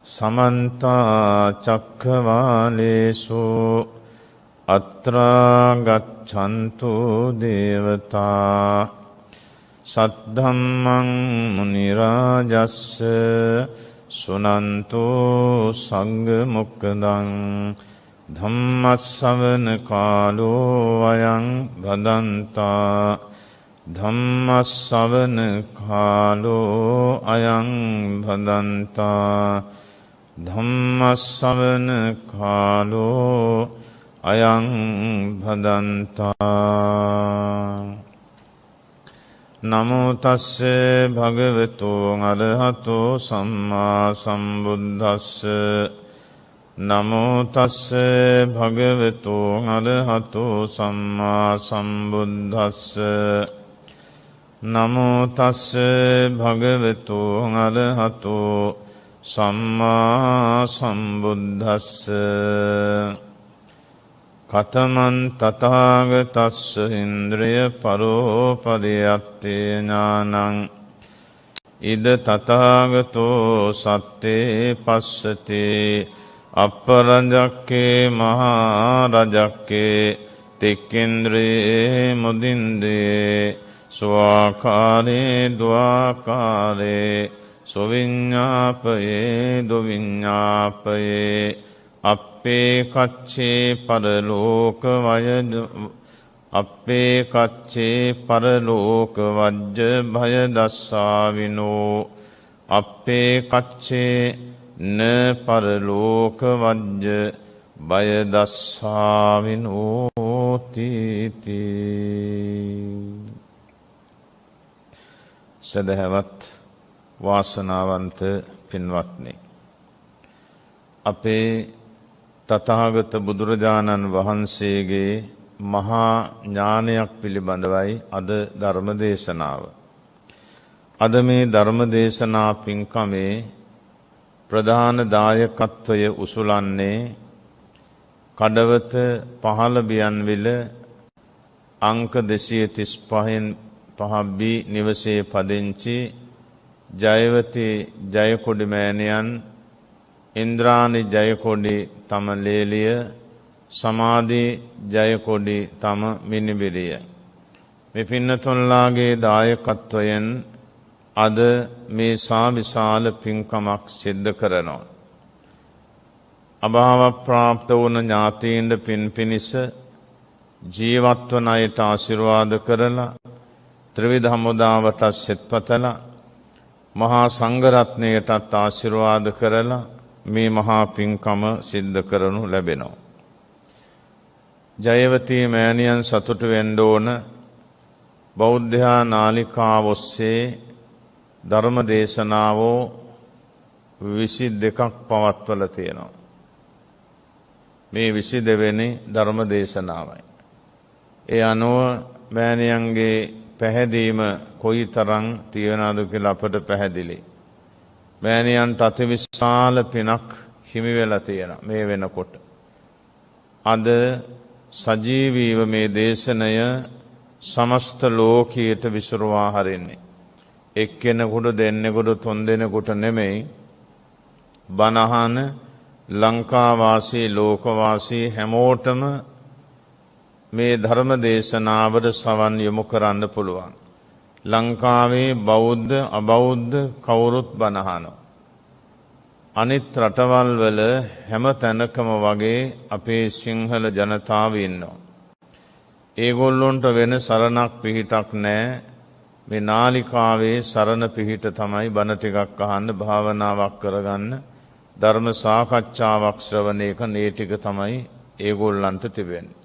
समन्ता चक्रवालेषु अत्रा गच्छन्तु देवता सद्धम्मं मुनिराजस्स सुनन्तु संघमुक्तं धम्मस्सवन कालो अयं भदन्ता धम्मस्सवन कालो अयं भदन्ता धम्मस्सवन कालो अयं भदन्ता। नमो तस्से भगवतो अरहतो सम्मा सम्बुद्धस्से नमो तस्से भगवतो अरहतो सम्मा सम्बुद्धस्से नमो तस्से भगवतो अरहतो सम्मा सम्बुद्धस्से कथमं तथागतस्य इन्द्रिय परोपरियत्ते ज्ञानं इद तथागतो सत्ते पश्यते अपरजक्के महारजक्के तिक्केन्द्रे मुदिन्द्रे स्वाकारे द्वाकारे सुविज्ञापये दुविज्ञापये अप्पे कच्चे परलोक वयज अप्पे कच्चे परलोक वज्ज भय दस्साविनो अप्पे कच्चे न परलोक वज्ज भय दस्साविनो तीति। सदहवत वासनावंत पिन्वत्नि අපේ තථාගත බුදුරජාණන් වහන්සේගේ මහා ඥානයක් පිළිබඳවයි අද ධර්ම දේශනාව. අද මේ ධර්ම දේශනා පින්කමේ ප්‍රධාන දායකත්වය උසුලන්නේ කඩවත පහළ බියන්විල අංක 235න් 5B නිවසේ පදිංචි ජයවති ජයකොඩි මෑණියන් ඉන්ද්‍රානි ජයකොඩි තම ලේලිය සමාධි ජයකොඩි තම මිනිබිරිය මේ පින්නතුන්ලාගේ දායකත්වයෙන් අද මේ සාවිශාල පින්කමක් සිද්ධ කරනවා. අභාව ප්‍රාප්ත වුණ ඥාතීන්ට පින් පිණිස ජීවත් වන අයට ආශිර්වාද කරලා ත්‍රිවිධ හමුදාවට සෙත්පතලා මහා සංඝ රත්නයටත් ආශිර්වාද කරලා මේ මහා පින්කම සිද්ධ කරනු ලැබෙනවා. ජයවතී මෑණියන් සතුටු වෙන්න ඕන බෞද්ධ නාලිකාව ඔස්සේ ධර්ම දේශනාවෝ 22ක් පවත්වලා තියෙනවා. මේ 22 වෙනි ධර්ම දේශනාවයි. ඒ අනුව මෑණියන්ගේ පැහැදීම කොයිතරම් තියෙනවද කියලා අපට පැහැදිලි. මෑණියන්ට අතිවිශාල පිනක් හිමි වෙලා තියෙනවා මේ වෙනකොට. අද සජීවීව මේ දේශනය සමස්ත ලෝකයට විසිරුවා හරින්නේ. එක්කෙනෙකුට දෙන්නෙකුට තුන් දෙනෙකුට නෙමෙයි බණහන ලංකාවාසී ලෝකවාසී හැමෝටම මේ ධර්ම දේශනාවට සවන් යොමු කරන්න පුළුවන්. ලංකාවේ බෞද්ධ අබෞද්ධ කවුරුත් බණහනවා. අනිත් රටවල් වල හැම තැනකම වගේ අපේ සිංහල ජනතාව ඉන්නවා. ඒගොල්ලොන්ට වෙන සරණක් පිහිටක් නැහැ. මේ නාලිකාවේ සරණ පිහිට තමයි බණ ටිකක් අහන්න භාවනාවක් කරගන්න ධර්ම සාකච්ඡාවක් ශ්‍රවණය කරන ඒ ටික තමයි ඒගොල්ලන්ට තිබෙන්නේ.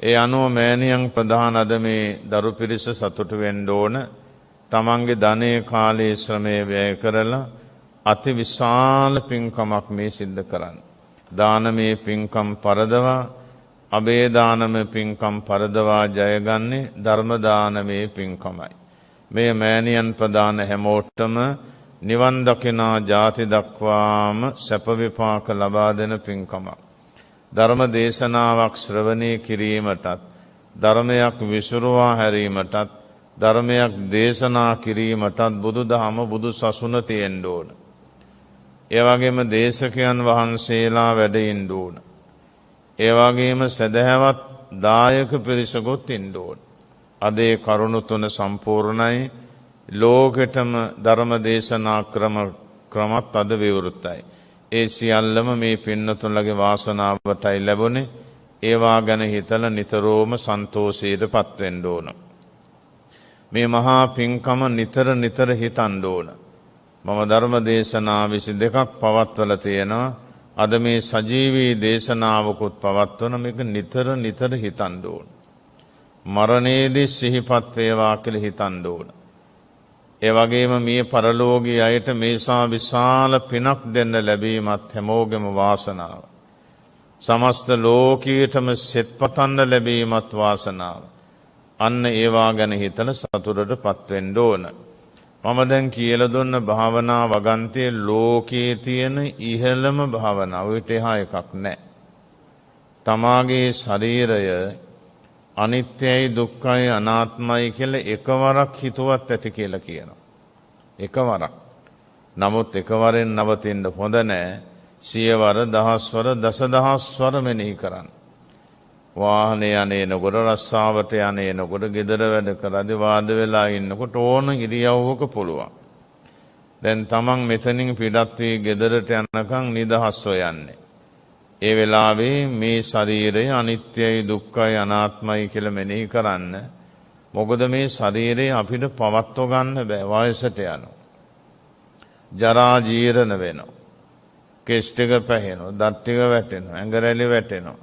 ඒ අනුව මෑණියන් ප්‍රධාන අද මේ දරු පිරිස සතුටු වෙන්න ඕන. තමන්ගේ ධනයේ කාලයේ ශ්‍රමය වැය කරලා අති විශාල පින්කමක් මේ සිද්ධ කරන්න. දානමය පින්කම් පරදවා අබේ දානමය පින්කම් පරදවා ජයගන්නේ ධර්ම දානමය පින්කමයි. මේ මෑණියන් ප්‍රදාන හැමෝටම නිවන් දකිනා ජාති දක්වාම සැප විපාක ලබා දෙන පින්කමක්. ධර්ම දේශනාවක් ශ්‍රවණය කිරීමටත් ධර්මයක් විසුරුවා හැරීමටත් ධර්මයක් දේශනා කිරීමටත් බුදුදහම බුදු සසුන තියෙන්න ඕන. ඒ වගේම දේශකයන් වහන්සේලා වැඩ ඉන්න ඕන. ඒ වගේම සදහැවත් දායක පිරිසකුත් ඉන්න ඕන. අද ඒ කරුණු තුන සම්පූර්ණයි. ලෝකෙටම ධර්ම දේශනා ක්‍රමත් අද විවෘතයි. ඒ සියල්ලම මේ පින්නතුන්ලගේ වාසනාවටයි ලැබුණේ. ඒවා ගැන හිතලා නිතරම සන්තෝෂයටපත් වෙන්න ඕන. මේ මහා පින්කම නිතර හිතන්න ඕන. මම ධර්ම දේශනා 22ක් පවත්වලා තියෙනවා. අද මේ සජීවී දේශනාවකුත් පවත්වන මේක නිතර හිතන්න ඕන. මරණයේදී සිහිපත් වේවා කියලා හිතන්න ඕන. ඒ වගේම මේ පරලෝකීය අයට මේසා විශාල පිනක් දෙන්න ලැබීමත් හැමෝගෙම වාසනාව. සමස්ත ලෝකීයටම සෙත් පතන්න ලැබීමත් වාසනාව. අන්න ඒවා ගැන හිතලා සතුටටපත් වෙන්න ඕන. මම දැන් කියලා දුන්න භාවනා වගන්තියේ ලෝකයේ තියෙන ඉහළම භාවනාව. ඊට එහා එකක් නැහැ. තමාගේ ශරීරය අනිත්‍යයි දුක්ඛයි අනාත්මයි කියලා එකවරක් හිතුවත් ඇති කියලා කියනවා. එකවරක්. නමුත් එකවරෙන් නවතින්න හොඳ නැහැ. සියවර දහස්වර දසදහස්වර මෙනෙහි කරන්න. වාහනේ යන්නේනකොට රස්සාවට යන්නේනකොට ගෙදර වැඩ කරද්දී වාඩි වෙලා ඉන්නකොට ඕන ඉරියව්වක පුළුවන්. දැන් තමන් මෙතනින් පිටත් වී ගෙදරට යනකම් නිදහස්ව යන්නේ. ඒ වෙලාවේ මේ ශරීරය අනිත්‍යයි දුක්ඛයි අනාත්මයි කියලා මෙනෙහි කරන්න. මොකද මේ ශරීරය අපිට පවත්ව ගන්න බෑ. වයසට යනවා. ජරා ජීර්ණ වෙනවා. කෙස් ටික පැහෙනවා. දත් ටික වැටෙනවා. ඇඟ රැලි වැටෙනවා.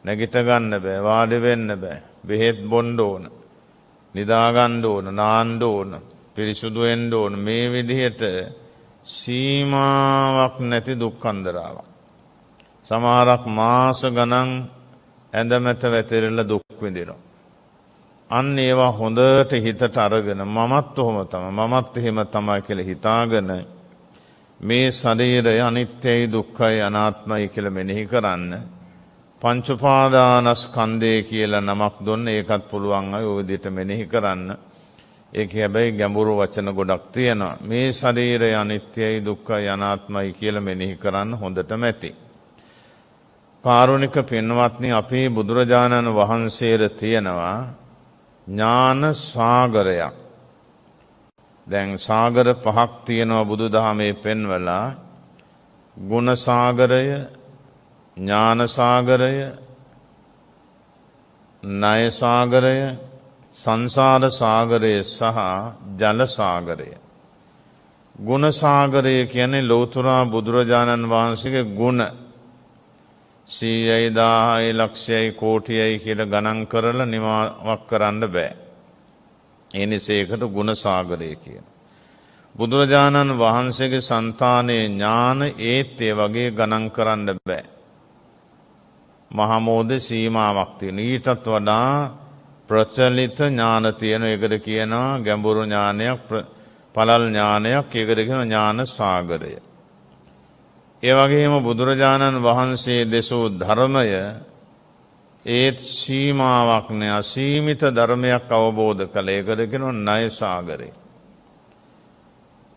නැගිට ගන්න බෑ. වාඩි වෙන්න බෑ. බෙහෙත් බොන්න ඕන. නිදා ගන්න ඕන. නාන්න ඕන. පිරිසුදු වෙන්න ඕන. මේ විදිහට සීමාවක් නැති දුක්ඛන්දරාවක්. සමහරක් මාස ගණන් ඇඳමැත වැතිරෙලා දුක් විඳිනවා. අන්න ඒවා හොඳට හිතට අරගෙන මමත් ඔහොම තමයි මමත් එහෙම තමයි කියලා හිතාගෙන මේ ශරීරය අනිත්‍යයි දුක්ඛයි අනාත්මයි කියලා මෙනෙහි කරන්න. පංච උපාදානස්කන්ධය කියලා නමක් දුන්න ඒකත් පුළුවන් අය ඔය විදිහට මෙනෙහි කරන්න. ඒක හැබැයි ගැඹුරු වචන ගොඩක් තියෙනවා. මේ ශරීරය අනිත්‍යයි දුක්ඛයි අනාත්මයි කියලා මෙනෙහි කරන්න හොඳටම ඇති. කාරුණික පින්වත්නි අපේ බුදුරජාණන් වහන්සේට තියෙනවා ඥාන සාගරයක්. දැන් සාගර පහක් තියෙනවා බුදුදහමේ පෙන්වලා. ගුණ සාගරය, ඥාන සාගරය, ණය සාගරය, සංසාර සාගරය සහ ජල සාගරය. ගුණ සාගරය කියන්නේ ලෞතර බුදුරජාණන් වහන්සේගේ ගුණ 100යි 1000යි ලක්ෂයයි කෝටියයි කියලා ගණන් කරලා නිමාවක් කරන්න බෑ. ඒ නිසා ඒකට ගුණ සාගරය කියනවා. බුදුරජාණන් වහන්සේගේ సంతානයේ ඥාන ඒත් ඒ වගේ ගණන් කරන්න බෑ. මහමෝධ සීමාවක් තියෙන. ඊටත් වඩා ප්‍රචලිත ඥාන තියෙන එකට කියනවා ගැඹුරු ඥානයක්, පළල් ඥානයක්. ඒකට කියනවා ඥාන සාගරය. ඒ වගේම බුදුරජාණන් වහන්සේ දෙසූ ධර්මය ඒත් සීමාවක් නෑ. අසීමිත ධර්මයක් අවබෝධ කළ. ඒකට කියනවා ණය සාගරය.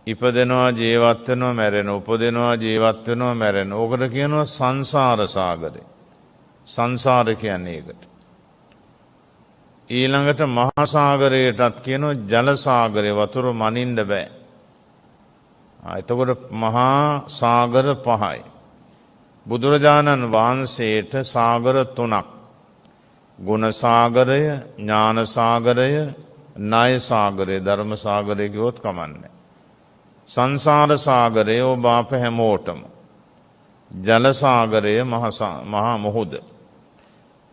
ඉපදෙනවා ජීවත් වෙනවා මැරෙනවා. උපදිනවා ජීවත් වෙනවා මැරෙනවා. ඕකට කියනවා සංසාර සාගරය. සංසාර කියන්නේ ඒකට. ඊළඟට මහා සාගරයටත් කියනවා ජල සාගරය. වතුර මනින්න බෑ. එතකොට මහා සාගර පහයි. බුදුරජාණන් වහන්සේට සාගර තුනක්. ගුණ සාගරය, ඥාන සාගරය, ණය සාගරය, ධර්ම සාගරය කිව්වොත් කමන්නේ. සංසාර සාගරය ඔබ අප හැමෝටම. ජල සාගරය මහා මුහුද.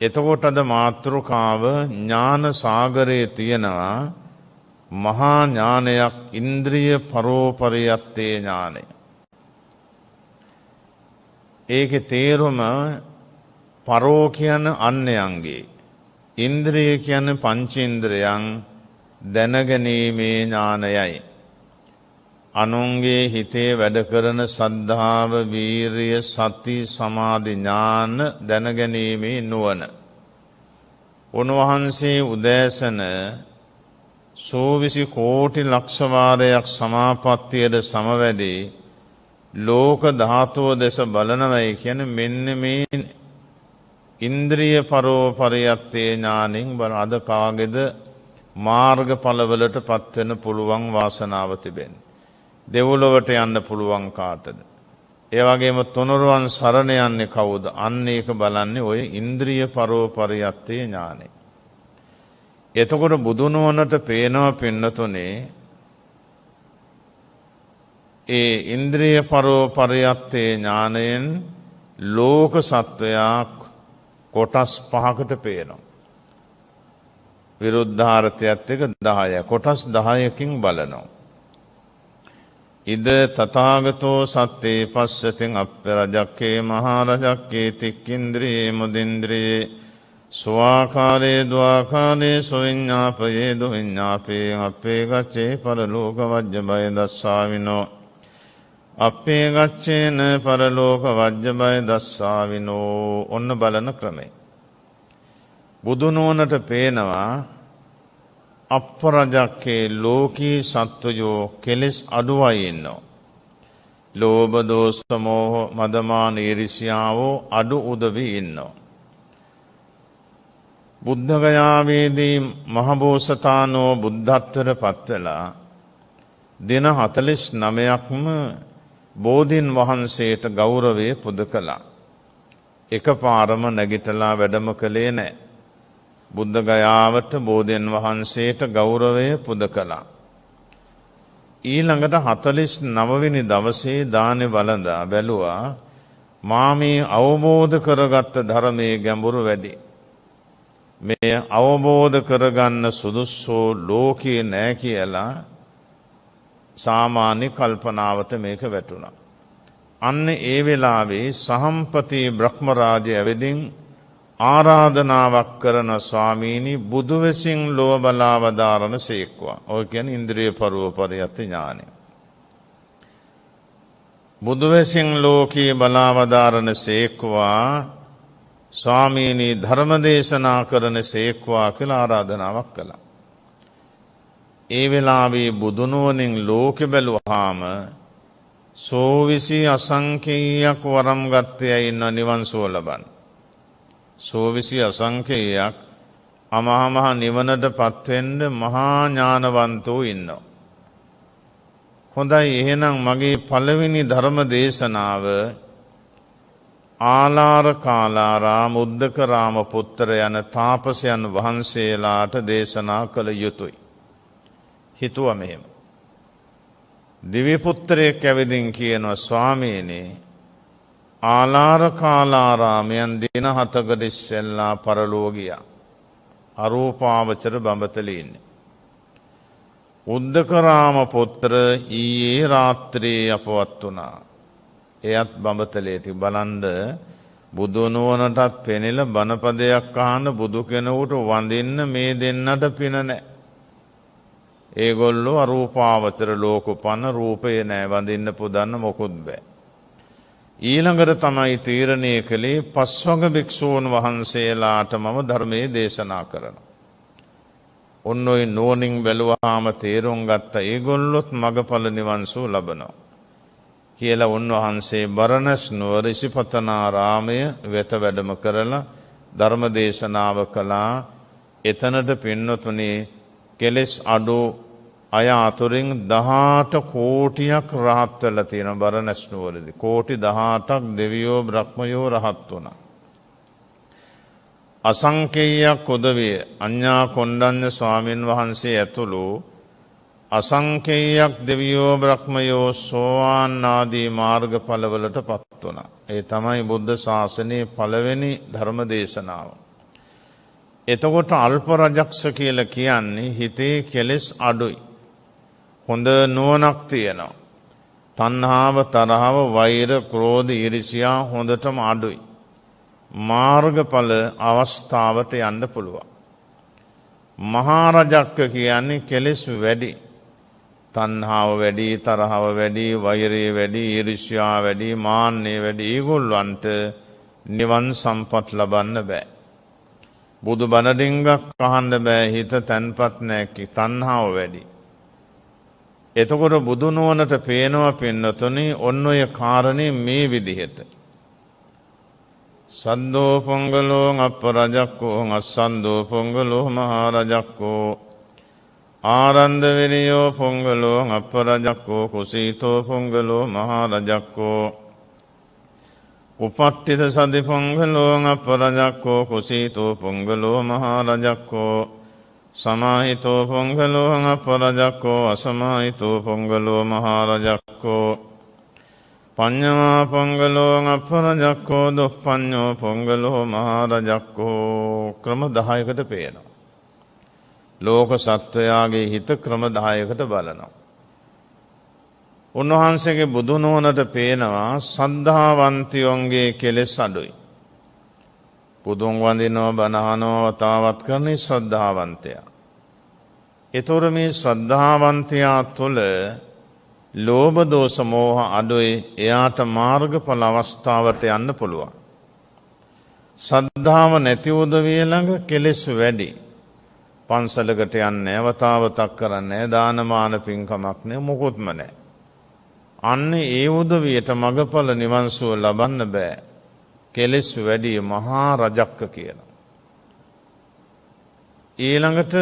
එතකොට අද මාතෘකාව ඥාන සාගරයේ තියෙනවා මහා ඥානයක්. ඉන්ද්‍රිය පරෝපරියත්තේ ඥානය. ඒකේ තේරුම පරෝ කියන අන්‍යයන්ගේ, ඉන්ද්‍රිය කියන්නේ පංචේන්ද්‍රයන් දැනගැනීමේ ඥානයයි. අනුන්ගේ හිතේ වැඩ කරන සද්ධාව, වීරිය, සති, සමාධි ඥාන දැනගැනීමේ නුවණ. උන්වහන්සේ උදෑසන 120 කෝටි ලක්ෂ වාරයක් සමාපත්තියද සමවැදී ලෝක ධාතුව දෙස බලනවයි කියන්නේ මෙන්න මේ ඉන්ද්‍රිය පරෝපරියත්තේ ඥානෙන් බල අද කාගේද මාර්ගඵලවලට පත්වෙන්න පුළුවන් වාසනාව තිබෙන්නේ. දෙව්ලොවට යන්න පුළුවන් කාටද? ඒ වගේම තුනුරුවන් සරණ යන්නේ කවුද? අන්න ඒක බලන්නේ ඔය ඉන්ද්‍රිය පරෝපරියත්තේ ඥානෙ. එතකොට බුදුනුවණට පේනවා පින්නතුනේ ඒ ඉන්ද්‍රිය පරෝපරියත්තේ ඥානයෙන් ලෝක සත්වයා කොටස් 5කට පේනවා. විරුද්ධාර්ථයත් එක 10. කොටස් 10කින් බලනවා. ඉද තථාගතෝ සත්තේ පස්සතින් අප්පරජක්කේ මහරජක්කේ තික්ඛින්ද්‍රියේ මුදින්ද්‍රියේ ස්වාකාරේ ද්වාකාරේ සොවිඤ්ඤාපයේ දුවිඤ්ඤාපේ අපේ ගච්ඡේ පරලෝක වජ්ජ බය දස්සාවිනෝ අපේ ගච්ඡේන පරලෝක වජ්ජ බය දස්සාවිනෝ. ඔන්න බලන ක්‍රමය. බුදුනුවණට පේනවා අප්පරජක්කේ ලෝකී සත්වයෝ කෙලෙස් අඩුවයි ඉන්නවා. ලෝභ දෝෂ මෝහ මදමාන ඊර්ෂ්‍යාවෝ අඩු උදවි ඉන්නවා. බුද්ධ ගයාවේදී මහබෝසතාණෝ බුද්ධත්වයට පත් වෙලා දින 49ක්ම බෝධීන් වහන්සේට ගෞරවය පුද කළා. එකපාරම නැගිටලා වැඩම කළේ නැහැ. බුද්ධ ගයාවට බෝධීන් වහන්සේට ගෞරවය පුද කළා. ඊළඟට 49 වෙනි දවසේ දානේ වළඳා බැලුවා මා මේ අවබෝධ කරගත්ත ධර්මයේ ගැඹුරු වැඩි. මේ අවබෝධ කරගන්න සුදුස්සෝ ලෝකේ නැහැ කියලා සාමාන්‍ය කල්පනාවට මේක වැටුණා. අන්න ඒ වෙලාවේ සහම්පති බ්‍රහ්ම රාජය ඇවිදින් ආරාධනාවක් කරන ස්වාමීනි බුදු වෙසින් ලොව බලා වදාරන සේක්වා. ඔය කියන්නේ ඉන්ද්‍රිය පරෝපරියත් ඥානය. බුදු වෙසින් ලෝකේ බලා වදාරන සේක්වා ස්වාමීනි ධර්ම දේශනා කරන සේක්වා කියලා ආරාධනාවක් කළා. ඒ වෙලාවේ බුදුනුවණින් ලෝකෙ බැලුවාම සෝවිසි අසංඛේයයක් වරම් ගත්තේ ඉන්න නිවන් සුව ලබන්න. සෝවිසි අසංඛේයයක් අමහා මහ නිවනට පත්වෙන්න මහා ඥානවන්තෝ ඉන්නවා. හොඳයි එහෙනම් මගේ පළවෙනි ධර්ම දේශනාව ආලාර කාලාරාම උද්දකරාම පුත්‍ර යන තාපසයන් වහන්සේලාට දේශනා කළ යුතුය. හිතුවා මෙහෙම. දිව්‍ය පුත්‍රයෙක් ඇවිදින් කියනවා ස්වාමීනි ආලාර කාලාරාමයන් දින 7කට ඉස්සෙල්ලා පරලෝ ගියා. අරූපාවචර බඹතලේ ඉන්නේ. උද්දකරාම පුත්‍ර ඊයේ රාත්‍රියේ අපවත් වුණා. එයත් බඹතලේට බලන්ද බුදුනුවණටත් පෙනෙලා බණපදයක් අහන්න බුදු කෙනෙකුට වඳින්න මේ දෙන්නට පින නැහැ. ඒගොල්ලෝ අරූපාවචර ලෝකපන්න රූපේ නැහැ වඳින්න පුදන්න මොකුත් බෑ. ඊළඟට තමයි තීරණය කළේ පස්වග භික්ෂූන් වහන්සේලාට මම ධර්මයේ දේශනා කරනවා. ඔන්න ඔය නෝනින් බැලුවාම තේරුම් ගත්ත ඒගොල්ලොත් මගඵල නිවන් සුව ලබනවා. කියලා උන්වහන්සේ බරණැස් නුවර ඉසිපතනාරාමය වෙත වැඩම කරලා ධර්ම දේශනාව කළා. එතනට පින්නතුනි කෙලෙස් අඩු අය අතුරින් 18 කෝටියක් රහත් වෙලා තියෙන බරණැස් නුවරදී. කෝටි 18ක් දෙවියෝ බ්‍රහ්මයෝ රහත් වුණා. අසංකේයයක් උදවිය අඤ්ඤා කොණ්ඩඤ්ඤ ස්වාමින් වහන්සේ ඇතුළු අසංකේයයක් දෙවියෝ බ්‍රහ්මයෝ සෝවාන් ආදී මාර්ගඵලවලට පත් වුණා. ඒ තමයි බුද්ධ ශාසනයේ පළවෙනි ධර්ම දේශනාව. එතකොට අල්ප රජක්ෂ කියලා කියන්නේ හිතේ කෙලෙස් අඩුයි. හොඳ නුවණක් තියෙනවා. තණ්හාව, තරහව, වෛර, ක්‍රෝධ, ඊර්ෂ්‍යා හොඳටම අඩුයි. මාර්ගඵල අවස්ථාවට යන්න පුළුවන්. මහා රජක්ක කියන්නේ කෙලෙස් වැඩි. තණ්හාව වැඩි, තරහව වැඩි, වෛරය වැඩි, ඊර්ෂ්‍යා වැඩි, මාන්නය වැඩි. ඒගොල්ලන්ට නිවන් සම්පත් ලබන්න බෑ. බුදු බණ ඩිංගක් අහන්න බෑ. හිත තැන්පත් නැහැ. තණ්හාව වැඩි. එතකොට බුදු නුවණට පේනවා පින්නතුනි ඔන්න ඔය කාරණේ මේ විදිහට. සද්දෝ පොංගලෝ අපරජක්කෝ අස්සන්දෝ පොංගලෝ මහරජක්කෝ ආරන්ද විරියෝ පොංගලෝ අපරජක්කෝ කුසීතෝ පොංගලෝ මහරජක්කෝ උපට්ඨිත සදි පොංගලෝ අපරජක්කෝ කුසීතෝ පොංගලෝ මහරජක්කෝ සමාහිතෝ පොංගලෝ අපරජක්කෝ අසමාහිතෝ පොංගලෝ මහරජක්කෝ පඤ්ඤමා පොංගලෝ අපරජක්කෝ දුප්පඤ්ඤෝ පොංගලෝ මහරජක්කෝ ක්‍රම 10කට පේනවා. ලෝක සත්වයාගේ හිත ක්‍රම 10කට බලනවා. උන්වහන්සේගේ බුදු නුවණට පේනවා සද්ධාවන්තයෝන්ගේ කෙලෙස් අඩුයි. බුදුන් වඳිනවා බණ අහනවා වතාවත් කරන ශ්‍රද්ධාවන්තයා. ඒතොර මේ ශ්‍රද්ධාවන්තයා තුළ ලෝභ දෝෂ මෝහ අඩුයි. එයාට මාර්ගඵල අවස්ථාවට යන්න පුළුවන්. ශ්‍රද්ධාව නැති උදවිය ළඟ කෙලෙස් වැඩි. පන්සලකට යන්නේ වතාවතක් කරන්නේ දානමාන පින්කමක් නෑ මොකොත්ම නෑ. අන්න ඒ උදවියට මගඵල නිවන් සුව ලබන්න බෑ. කෙලෙස් වැඩි මහා රජක්ක කියලා. ඊළඟට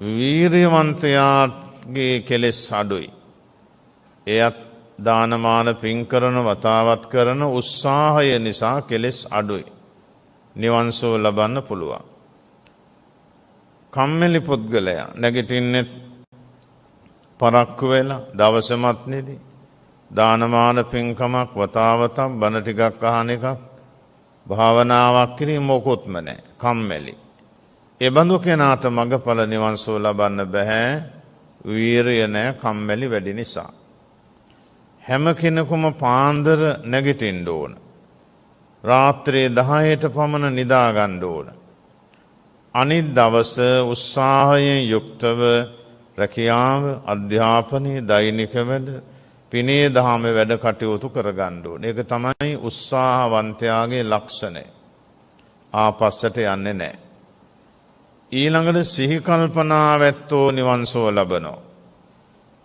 වීර්යවන්තයාගේ කෙලෙස් අඩුයි. එයත් දානමාන පින් කරන වතාවත් කරන උත්සාහය නිසා කෙලෙස් අඩුයි. නිවන් සුව ලබන්න පුළුවන්. කම්මැලි පුද්ගලයා නැගිටින්නේ පරක්කු වෙලා දවසමත් නෙදී දානමාන පින්කමක් වතාවතක් බණ ටිකක් අහන එකක් භාවනාවක් කිරීම මොකොත්ම නැහැ. කම්මැලි. ඒ බඳු කෙනාට මගඵල නිවන් සුව ලබන්න බෑ. වීරිය නැහැ කම්මැලි වැඩි නිසා. හැම කෙනෙකුම පාන්දර නැගිටින්න ඕන. රාත්‍රියේ 10ට පමණ නිදා ගන්න ඕන. අනිත් දවස උත්සාහයෙන් යුක්තව රැකියාව, අධ්‍යාපනය, දෛනික වැඩ, පිනේ දහමේ වැඩ කටයුතු කරගන්න ඕන. ඒක තමයි උත්සාහවන්තයාගේ ලක්ෂණය. ආපස්සට යන්නේ නැහැ. ඊළඟට සිහි කල්පනාව ඇත්තෝ නිවන් සුව ලබනවා.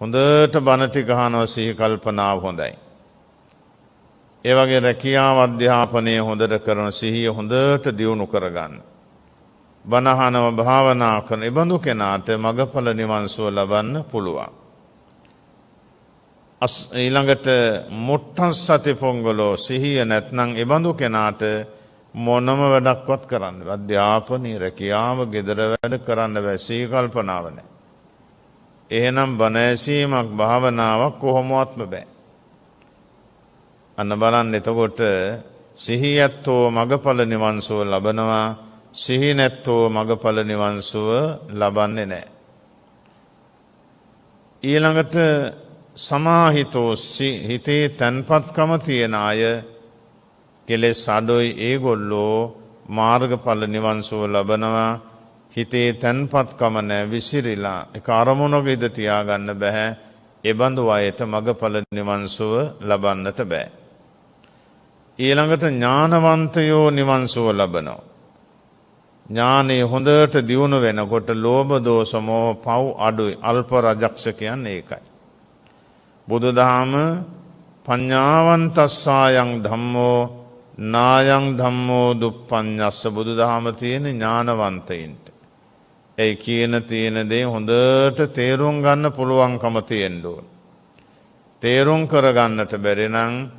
හොඳට බණ ටික අහනවා සිහි කල්පනාව හොඳයි. ඒ වගේ රැකියාව අධ්‍යාපනය හොඳට කරන සිහිය හොඳට දියුණු කරගන්න. බණ අහනව භාවනා කරන ඉබඳු කෙනාට මගඵල නිවන් සුව ලබන්න පුළුවන්. ඊළඟට මුට්ටස්සති පොංගලෝ සිහිය නැත්නම් ඉබඳු කෙනාට මොනම වැඩක්වත් කරන්න බෑ. අධ්‍යාපනය, රැකියාව, ගෙදර වැඩ කරන්න බෑ. සිහි කල්පනාව නැහැ. එහෙනම් බණ ඇසීමක් භාවනාවක් කොහොමවත්ම බෑ. අන්න බලන්න එතකොට සිහියැත්තෝ මගඵල නිවන් සුව ලබනවා. සිහි නැත්තෝ මගඵල නිවන් සුව ලබන්නේ නැහැ. ඊළඟට සමාහිතෝ හිතේ තන්පත්කම තියෙන අය කෙලෙස් අඩුයි. ඒගොල්ලෝ මාර්ගඵල නිවන් සුව ලබනවා. හිතේ තන්පත්කම නැහැ විසිරිලා ඒක අරමුණක ඉඳ තියාගන්න බෑ. ඒ බඳු අයට මගඵල නිවන් සුව ලබන්නට බෑ. ඊළඟට ඥානවන්තයෝ නිවන් සුව ලබනවා. ඥානෙ හොඳට දියුණු වෙනකොට ලෝභ දෝෂ මොහ පව් අඩුයි. අල්ප රජක්ෂ කියන්නේ ඒකයි. බුදුදහම පඤ්ඤාවන්තස්සායන් ධම්මෝ නායං ධම්මෝ දුප්පඤ්ඤස්ස බුදුදහම තියෙන ඥානවන්තයින්ට. ඒ කියන තියෙන දේ හොඳට තේරුම් ගන්න පුළුවන්කම තියෙන්න ඕන. තේරුම් කරගන්නට බැරි නම්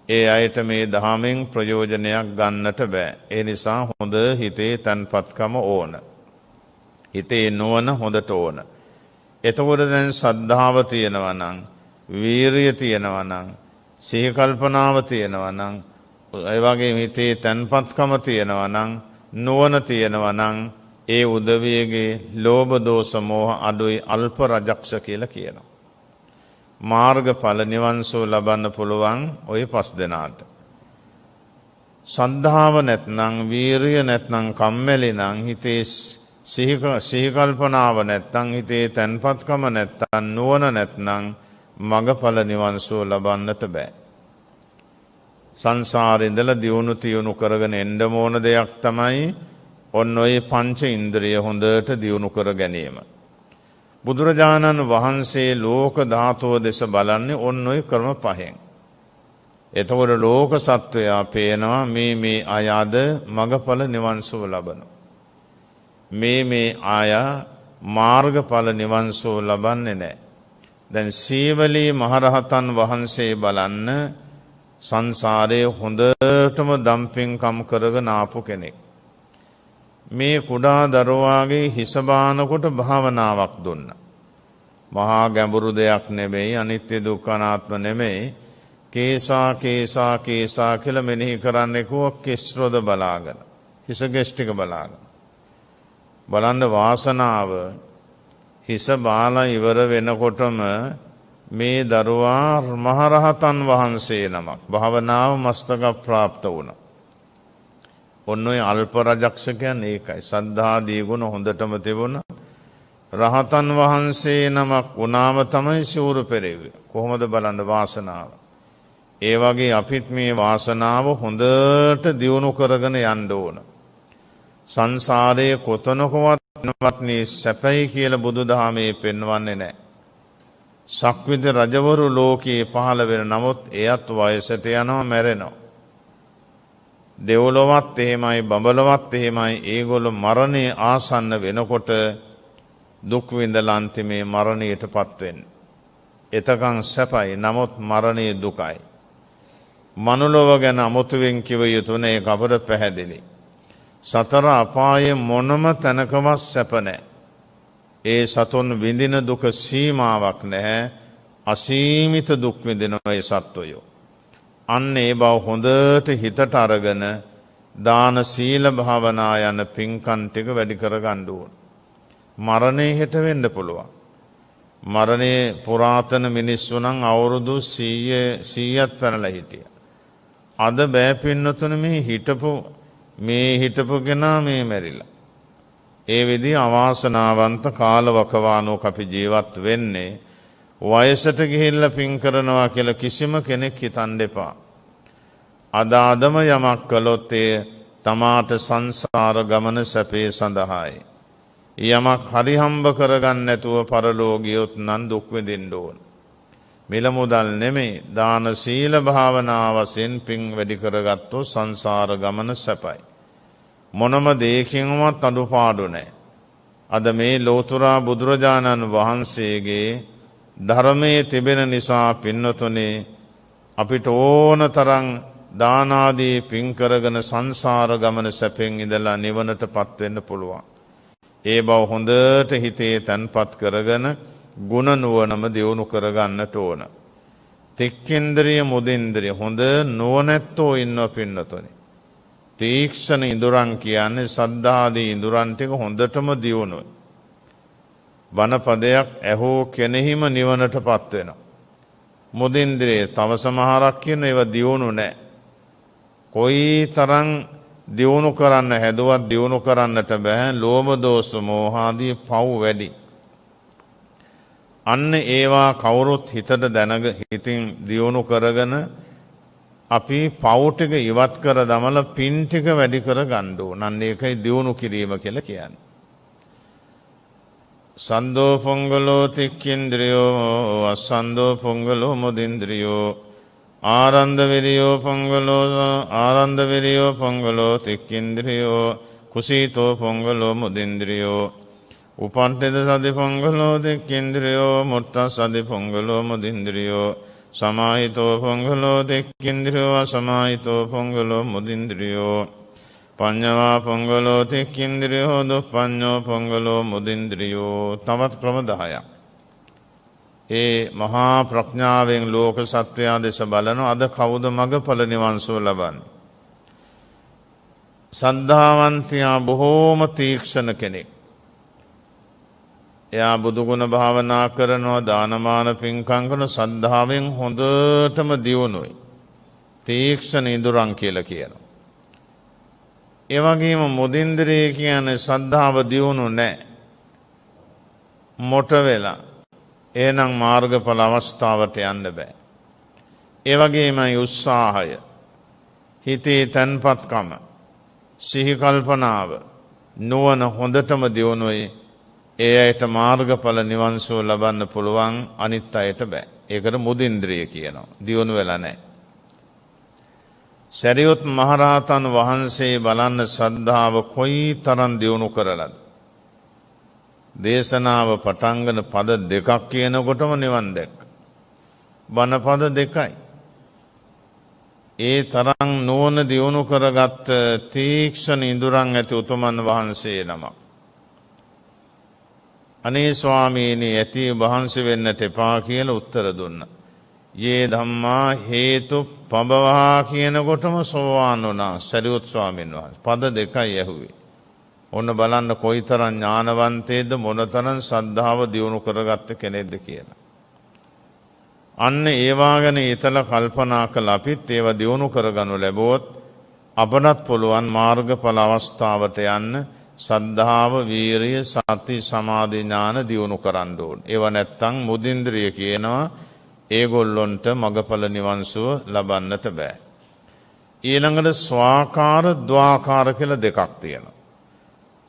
ඒ අයට මේ දහමෙන් ප්‍රයෝජනයක් ගන්නට බෑ. ඒ නිසා හොඳ හිතේ තන්පත්කම ඕන. හිතේ නුවණ හොඳට ඕන. එතකොට දැන් සද්ධාව තියෙනවා නම්, වීරිය තියෙනවා නම්, සිහි කල්පනාව තියෙනවා නම්, ඒ වගේ හිතේ තන්පත්කම තියෙනවා නම්, නුවණ තියෙනවා නම් ඒ උදවියගේ ලෝභ දෝෂ මෝහ අඩුයි. අල්ප රජක්ෂ කියලා කියනවා. මාර්ගඵල නිවන් සුව ලබන්න පුළුවන් ওই 5 දෙනාට. සද්ධාව නැත්නම්, වීරිය නැත්නම්, කම්මැලි නම්, හිතේ සිහි කල්පනාව නැත්නම්, හිතේ තන්පත්කම නැත්නම්, නුවණ නැත්නම් මගඵල නිවන් සුව ලබන්නට බෑ. සංසාරේ ඉඳලා දියුණු තියුණු කරගෙන එන්න ඕන දෙයක් තමයි ඔන්න ඔය පංච ඉන්ද්‍රිය හොඳට දියුණු කර ගැනීම. බුදුරජාණන් වහන්සේ ලෝක ධාතුව දෙස බලන්නේ ඔන්න ඔය ක්‍රම පහෙන්. එතකොට ලෝක සත්වයා පේනවා මේ අය අද මගඵල නිවන් සුව ලබනවා. මේ අය මාර්ගඵල නිවන් සුව ලබන්නේ නැහැ. දැන් සීවලී මහරහතන් වහන්සේ බලන්න සංසාරයේ හොඳටම දම්පින්කම් කරගෙන ආපු කෙනෙක්. මේ කුඩා දරුවාගේ හිස බානකොට භාවනාවක් දුන්නා. මහා ගැඹුරු දෙයක් නෙමෙයි, අනිත්‍ය දුක්ඛ අනාත්ම නෙමෙයි. කේසා කියලා මෙනෙහි කරන්නේ කෝ කෙස්රොද බලාගෙන. හිස ගෙස් ටික බලාගෙන. බලන්න වාසනාව හිස බාලා ඉවර වෙනකොටම මේ දරුවා මහරහතන් වහන්සේ නමක් භාවනාව මස්තක ප්‍රාප්ත වුණා. ඔන්න ඔය අල්ප රජක්ෂ කියන්නේ ඒකයි. සද්ධාදී ගුණ හොඳටම තිබුණා. රහතන් වහන්සේ නමක් වුණාම තමයි සිවුරු පෙරෙව්වේ. කොහොමද බලන්න වාසනාව. ඒ වගේ අපිත් මේ වාසනාව හොඳට දියුණු කරගෙන යන්න ඕන. සංසාරයේ කොතනකවත් වත්නි සැපයි කියලා බුදුදහමේ පෙන්වන්නේ නැහැ. සක්විති රජවරු ලෝකයේ පහළ වෙන නමුත් එයත් වයසට යනවා මැරෙනවා. දෙව්ලොවත් එහෙමයි බඹලොවත් එහෙමයි ඒගොල්ලෝ මරණය ආසන්න වෙනකොට දුක් විඳලා අන්තිමේ මරණයටපත් වෙන්නේ. එතකන් සැපයි නමුත් මරණය දුකයි. මනුලොව ගැන අමුතුවෙන් කිව යුතු නැහැ ඒක අපට පැහැදිලි. සතර අපායේ මොනම තැනකවත් සැප නැහැ. ඒ සතුන් විඳින දුක සීමාවක් නැහැ. අසීමිත දුක් විඳිනවා ඒ සත්වයෝ. අන්න ඒ බව හොඳට හිතට අරගෙන දාන සීල භාවනා යන පින්කම් ටික වැඩි කරගන්න ඕන. මරණය හෙට වෙන්න පුළුවන්. මරණේ පුරාතන මිනිස්සු නම් අවුරුදු 100ක් පැනලා හිටියා. අද බෑ පින්නතුනේ මේ හිටපු කෙනා මේ මැරිලා. ඒ විදිහ අවාසනාවන්ත කාලවකවානුවක අපි ජීවත් වෙන්නේ. වයසට ගිහිල්ලා පින් කරනවා කියලා කිසිම කෙනෙක් හිතන්න එපා. අදාදම යමක් කළොත් එය තමාට සංසාර ගමන සැපේ සඳහායි. යමක් හරි හම්බ කරගන්න නැතුව පරලෝ ගියොත් නම් දුක් විඳින්න ඕන. මිල මුදල් නෙමෙයි දාන සීල භාවනා වශයෙන් පින් වැඩි කරගත්තොත් සංසාර ගමන සැපයි. මොනම දෙයකින්වත් අඩුපාඩු නැහැ. අද මේ ලෝතුරා බුදුරජාණන් වහන්සේගේ ධර්මයේ තිබෙන නිසා පින්නතුනේ අපිට ඕන තරම් දානාදී පින් කරගෙන සංසාර ගමන සැපෙන් ඉඳලා නිවනටපත් වෙන්න පුළුවන්. ඒ බව හොඳට හිතේ තැන්පත් කරගෙන ගුණ නුවණම දියුණු කරගන්නට ඕන. තික්කේන්ද්‍රිය මුදින්ද්‍රිය හොඳ නුවණැත්තෝ ඉන්නව පින්නතුනේ. තීක්ෂණ ඉඳුරන් කියන්නේ සද්ධාදී ඉඳුරන් ටික හොඳටම දියුණුයි. බණපදයක් ඇහෝ කෙනෙහිම නිවනටපත් වෙනවා. මුදින්ද්‍රිය තව සමහරක් කියන ඒවා දියුණු නැහැ. කොයි තරම් දියුණු කරන්න හැදුවත් දියුණු කරන්නට බෑ. ලෝභ දෝෂ මෝහ ආදී පව් වැඩි. අන්න ඒවා කවුරුත් හිතට හිතින් දියුණු කරගෙන අපි පව් ටික ඉවත් කර දමලා පින් ටික වැඩි කර ගන්න ඕන. අන්න ඒකයි දියුණු කිරීම කියලා කියන්නේ. සන්දෝ පොංගලෝ තික්ඛේන්ද්‍රයෝ අසන්දෝ පොංගලෝ මුදින්ද්‍රයෝ ආරන්ද විරියෝ පොංගලෝ තික්ඛේන්ද්‍රයෝ කුසීතෝ පොංගලෝ මුදින්ද්‍රයෝ උපන්ඨිත සති පොංගලෝ තික්ඛේන්ද්‍රයෝ මුට්ඨ සති පොංගලෝ මුදින්ද්‍රයෝ සමාහිතෝ පොංගලෝ තික්ඛේන්ද්‍රයෝ අසමාහිතෝ පොංගලෝ මුදින්ද්‍රයෝ පඤ්ඤවා පොංගලෝ තික්ඛේන්ද්‍රයෝ දුප්පඤ්ඤෝ පොංගලෝ මුදින්ද්‍රයෝ. තවත් ක්‍රම 10ක්. ඒ මහා ප්‍රඥාවෙන් ලෝක සත්වයා දෙස බලන අද කවුද මගඵල නිවන් සුව ලබන්නේ? සද්ධාවන්තයා බොහෝම තීක්ෂණ කෙනෙක්. එයා බුදුගුණ භාවනා කරනවා දානමාන පින්කම් කරන සද්ධාවෙන් හොඳටම දියුණුයි. තීක්ෂණ ඉඳුරන් කියලා කියනවා. ඒ වගේම මුදින්ද්‍රිය කියන්නේ සද්ධාව දියුණු නැහැ. මොට වෙලා එහෙනම් මාර්ගඵල අවස්ථාවට යන්න බෑ. ඒ වගේමයි උත්සාහය, හිතේ තන්පත්කම, සිහි කල්පනාව, නුවණ හොඳටම දියුණුයි. ඒ අයට මාර්ගඵල නිවන් සුව ලබන්න පුළුවන්, අනිත් අයට බෑ. ඒකට මුදින්ද්‍රිය කියනවා. දියුණු වෙලා නැහැ. සරියුත් මහරහතන් වහන්සේ බලන්න ශ්‍රද්ධාව කොයි තරම් දියුණු කරලද. දේශනාව පටන්ගෙන පද දෙකක් කියනකොටම නිවන් දැක්ක. බණ පද දෙකයි. ඒ තරම් නුවණ දියුණු කරගත් තීක්ෂණ ඉඳුරන් ඇති උතුමන් වහන්සේ නමක්. අනේ ස්වාමීනි, ඇති වහන්සේ වෙන්නට එපා කියලා උත්තර දුන්නා. යේ ධම්මා හේතු පබවහා කියනකොටම සෝවාන් වුණා සරියුත් ස්වාමීන් වහන්සේ. පද දෙකයි ඇහුවේ. ඔන්න බලන්න කොයිතරම් ඥානවන්තේද, මොනතරම් ශ්‍රද්ධාව දියුණු කරගත්ත කෙනෙක්ද කියලා. අන්න ඒවා ගැන ඊතල කල්පනා කළ අපිත් ඒවා දියුණු කරගනු ලැබුවොත් අපටත් පුළුවන් මාර්ගඵල අවස්ථාවට යන්න ශ්‍රද්ධාව, වීරිය, සති, සමාධි, ඥාන දියුණු කරන්න ඕන. ඒවා නැත්තම් මුදින්ද්‍රිය කියනවා ඒගොල්ලොන්ට මගඵල නිවන් සුව ලබන්නට බෑ. ඊළඟට ස්වාකාර, ද්වාකාර කියලා දෙකක් තියෙනවා.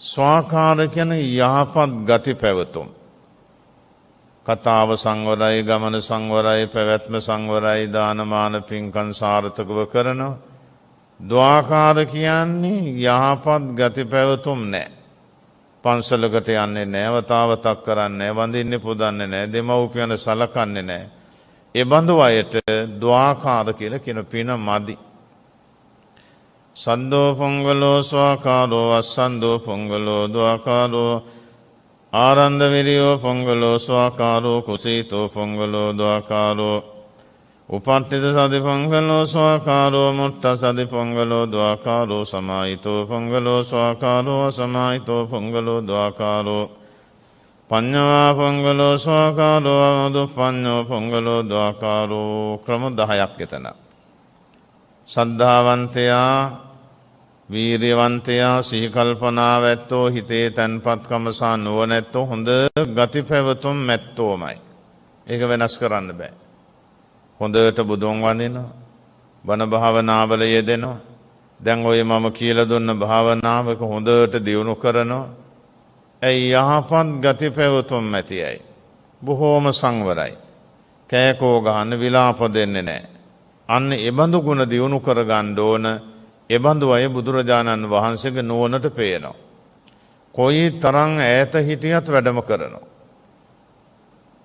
ස්වාකාර කියන්නේ යහපත් ගති පැවතුම්. කතාව සංවරයි, ගමන සංවරයි, පැවැත්ම සංවරයි, දානමාන පින්කම් සාර්ථකව කරනවා. ද්වාකාර කියන්නේ යහපත් ගති පැවතුම් නැහැ. පන්සලකට යන්නේ නැහැ, වතාවතක් කරන්නේ නැහැ, වඳින්නේ පුදන්නේ නැහැ, දෙමව්පියන් සලකන්නේ නැහැ. ඒ බඳු අයට ද්වාකාර කියලා කියන පින මදි. සන්දෝ පොංගලෝ ස්වාකාරෝ, අස්සන්දෝ පොංගලෝ ද්වාකාරෝ, ආරන්ද විරියෝ පොංගලෝ ස්වාකාරෝ, කුසීතෝ පොංගලෝ ද්වාකාරෝ, උපට්ඨිත සති පොංගලෝ ස්වාකාරෝ, මුට්ඨ සති පොංගලෝ ද්වාකාරෝ, සමාහිතෝ පොංගලෝ ස්වාකාරෝ, අසමාහිතෝ පොංගලෝ ද්වාකාරෝ, පඤ්ඤවා පොංගලෝ ස්වාකාරෝ, අනුදුප්පඤ්ඤෝ පොංගලෝ ද්වාකාරෝ. ක්‍රම 10ක් එතන. සද්ධාවන්තයා, වීරියවන්තයා, සිහි කල්පනාව ඇත්තෝ, හිතේ තැන්පත්කම සහ නුවණැත්තෝ, හොඳ ගති පැවතුම් මැත්තෝමයි. ඒක වෙනස් කරන්න බෑ. හොඳට බුදුන් වඳිනවා, බණ භාවනාවල යෙදෙනවා. දැන් ඔය මම කියලා දුන්න භාවනාවක හොඳට දියුණු කරනවා. ඇයි? යහපත් ගති පැවතුම් ඇති අය. බොහෝම සංවරයි. කෑකෝ ගහන්න, විලාප දෙන්නේ නැහැ. අන්න එබඳු ගුණ දියුණු කරගන්න ඕන. එබඳු අය බුදුරජාණන් වහන්සේගේ නුවණට පේනවා. කොයි තරම් ඈත හිටියත් වැඩම කරනවා.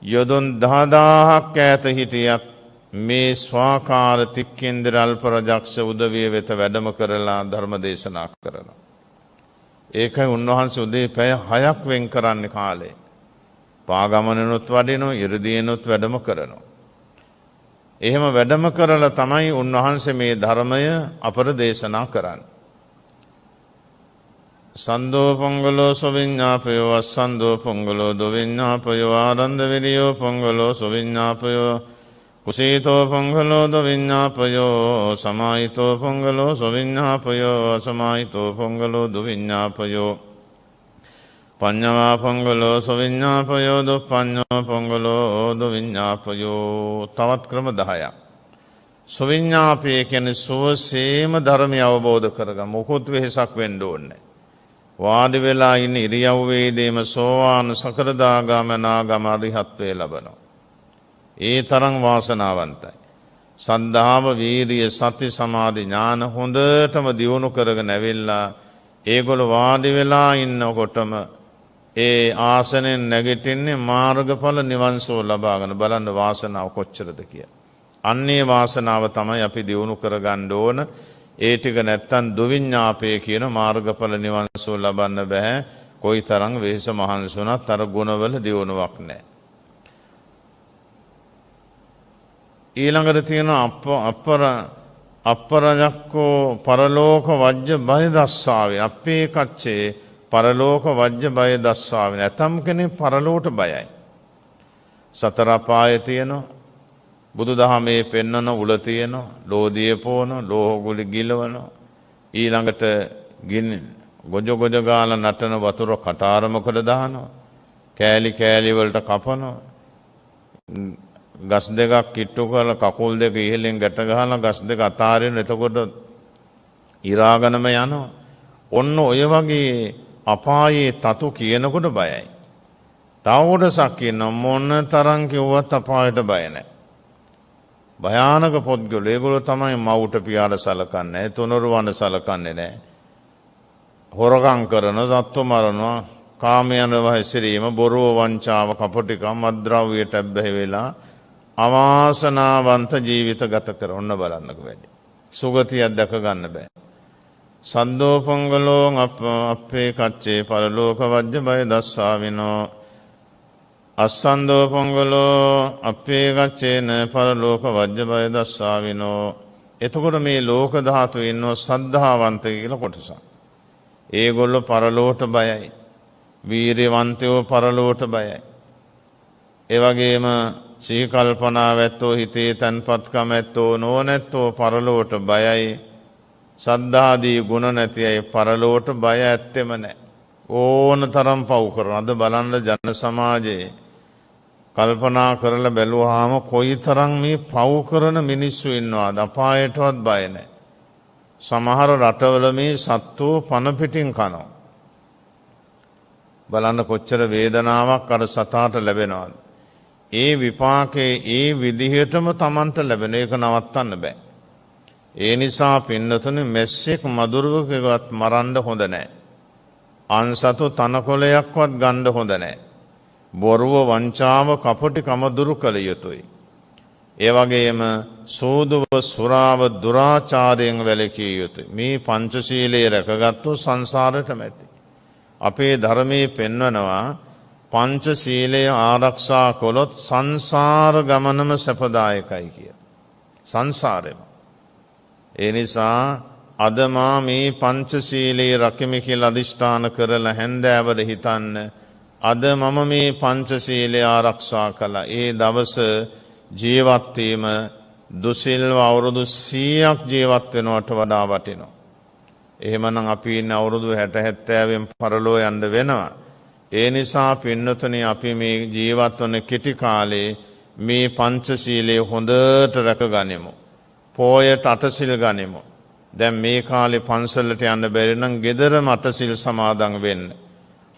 යොදුන් 10000ක් ඈත හිටියත් මේ ස්වාකාර තික්කේන්ද්‍ර අල්පරජක්ෂ උදවිය වෙත වැඩම කරලා ධර්ම දේශනා කරනවා. ඒකයි උන්වහන්සේ උදේ පැය 6ක් වෙන් කරන්නේ කාලේ. පාගමනනොත් වඩිනවා, ඉරදීනොත් වැඩම කරනවා. එහෙම වැඩම කරලා තමයි උන්වහන්සේ මේ ධර්මය අපට දේශනා කරන්නේ. සන්දෝ පොංගලෝ සවිඤ්ඤාපයෝ, අස්සන්දෝ පොංගලෝ දොවිඤ්ඤාපයෝ, ආරන්ද විරියෝ පොංගලෝ සවිඤ්ඤාපයෝ, කුසීතෝ පොංගලෝ දොවිඤ්ඤාපයෝ, සමාහිතෝ පොංගලෝ සවිඤ්ඤාපයෝ, අසමාහිතෝ පොංගලෝ දොවිඤ්ඤාපයෝ, පඤ්ඤවා පොංගලෝ සවිඤ්ඤාපයෝ, දුප්පඤ්ඤෝ පොංගලෝ දොවිඤ්ඤාපයෝ. තවත් ක්‍රම 10ක්. සවිඤ්ඤාපය කියන්නේ සුවසේම ධර්මය අවබෝධ කරගන්න. මොකොත් වෙහසක් වෙන්න ඕනේ. වාඩි වෙලා ඉන්න ඉරියව්වේදීම සෝවාන්, සකදාගාම, අනාගාම, අරිහත් වේ ලබනවා. ඒ තරම් වාසනාවන්තයි. සද්ධාව, වීරිය, සති, සමාධි, ඥාන හොඳටම දියුණු කරගෙන ඇවිල්ලා ඒගොල්ලෝ වාඩි වෙලා ඉන්නකොටම ඒ ආසනෙන් නැගිටින්නේ මාර්ගඵල නිවන් සුව ලබාගෙන. බලන්න වාසනාව කොච්චරද කියලා. අන්නේ වාසනාව තමයි අපි දියුණු කරගන්න ඕන. ඒ ටික නැත්තම් දුවිඤ්ඤාපය කියන මාර්ගඵල නිවන් සුව ලබන්න බෑ. කොයි තරම් වෙහෙස මහන්සි වුණත් අර ගුණවල දියුණුවක් නැහැ. ඊළඟට තියෙන අපරජක්කෝ පරලෝක වජ්‍ය බය දස්සාවේ. අපේ කච්චේ පරලෝක වජ්‍ය බය දස්සාවේ. නැතම් කෙනෙක් පරලෝට බයයි. සතර අපායේ තියෙනවා. බුදුදහමේ පෙන්වන උල තියෙනවා. ලෝදිය පොන, ලෝහගුලි ගිලවනවා. ඊළඟට ගොජ ගාලා නටන වතුර කටාරමකට දානවා. කෑලි කෑලි වලට කපනවා. ගස් දෙකක් කිට්ටු කරලා කකුල් දෙක ඉහළින් ගැට ගහලා ගස් දෙක අතාරින්න. එතකොට ඉරාගනම යනවා. ඔන්න ඔය වගේ අපායේ තතු කියනකොට බයයි. තවකොටසක් ඉන්න මොන තරම් කිව්වත් අපායට බය නැහැ. භයානක පොත්ගොල්ලෝ ඒගොල්ලෝ තමයි මවුට පියාට සලකන්නේ, තුනුරුවන්ට සලකන්නේ නැහැ. හොරකම් කරන, සත්තු මරනවා, කාමයන් වහැසිරීම, බොරුව, වංචාව, කපටිකම්, මත්ද්‍රව්‍යයට ඇබ්බැහි වෙලා අවාසනාවන්ත ජීවිත ගත කර. ඔන්න බලන්නකෝ වැඩි. සුගතියක් දැක ගන්න බෑ. සද්දෝපංගලෝ අපේ කච්චේ පරලෝක වජ්‍ය බය දස්සාවිනෝ. අස්සන්දෝපංගලෝ අපේ කච්චේන පරලෝක වජ්‍ය බය දස්සාවිනෝ. එතකොට මේ ලෝක ධාතුවේ ඉන්නෝ සද්ධාවන්ත කියලා කොටසක්. ඒගොල්ලෝ පරලෝට බයයි. වීරියවන්තයෝ පරලෝට බයයි. ඒ වගේම සිහි කල්පනාව ඇත්තෝ, හිතේ තන්පත්කම ඇත්තෝ, නොනැත්තෝ පරලෝට බයයි. සද්ධාදී ගුණ නැති අය පරලෝට බය ඇත්තෙම නැහැ. ඕන තරම් පව් කරන. අද බලන්න ජන සමාජයේ කල්පනා කරලා බැලුවාම කොයිතරම් මේ පව් කරන මිනිස්සු ඉන්නවද? අපායටවත් බය නැහැ. සමහර රටවල මේ සත්තු පන පිටින් කනවා. බලන්න කොච්චර වේදනාවක් අර සතාට ලැබෙනවද? ඒ විපාකේ ඒ විදිහටම Tamanට ලැබෙන එක නවත්තන්න බෑ. ඒ නිසා පින්නතුනි මැස්සෙක් මදුරුවෙකුවත් මරන්න හොඳ නැහැ. අන්සතු තනකොළයක්වත් ගන්න හොඳ නැහැ. බොරුව, වංචාව, කපටිකම දුරු කළ යුතුයි. ඒ වගේම සෝදුව, සුරාව, දුරාචාරයෙන් වැළකී යුතුයි. මේ පංචශීලයේ රැකගත්තු සංසාරෙටම ඇති. අපේ ධර්මයේ පෙන්වනවා පංචශීලය ආරක්ෂා කළොත් සංසාර ගමනම සැපදායකයි කියලා. සංසාරෙම. ඒ නිසා අද මා මේ පංචශීලයේ රකිමි කියලා අදිෂ්ඨාන කරලා හැන්දෑවර හිතන්න, අද මම මේ පංචශීලය ආරක්ෂා කළා. ඒ දවස ජීවත් වීම දුසිල්ව අවුරුදු 100ක් ජීවත් වෙනවට වඩා වටිනවා. එහෙමනම් අපි ඉන්න අවුරුදු 60 70න් පරලෝ යන්න වෙනවා. ඒ නිසා පින්නතුනි අපි මේ ජීවත් වන කෙටි කාලේ මේ පංචශීලය හොඳට රැකගනිමු. පොයට අටසිල් ගනිමු. දැන් මේ කාලේ පන්සලට යන්න බැරි නම් ගෙදරම අටසිල් සමාදන් වෙන්න.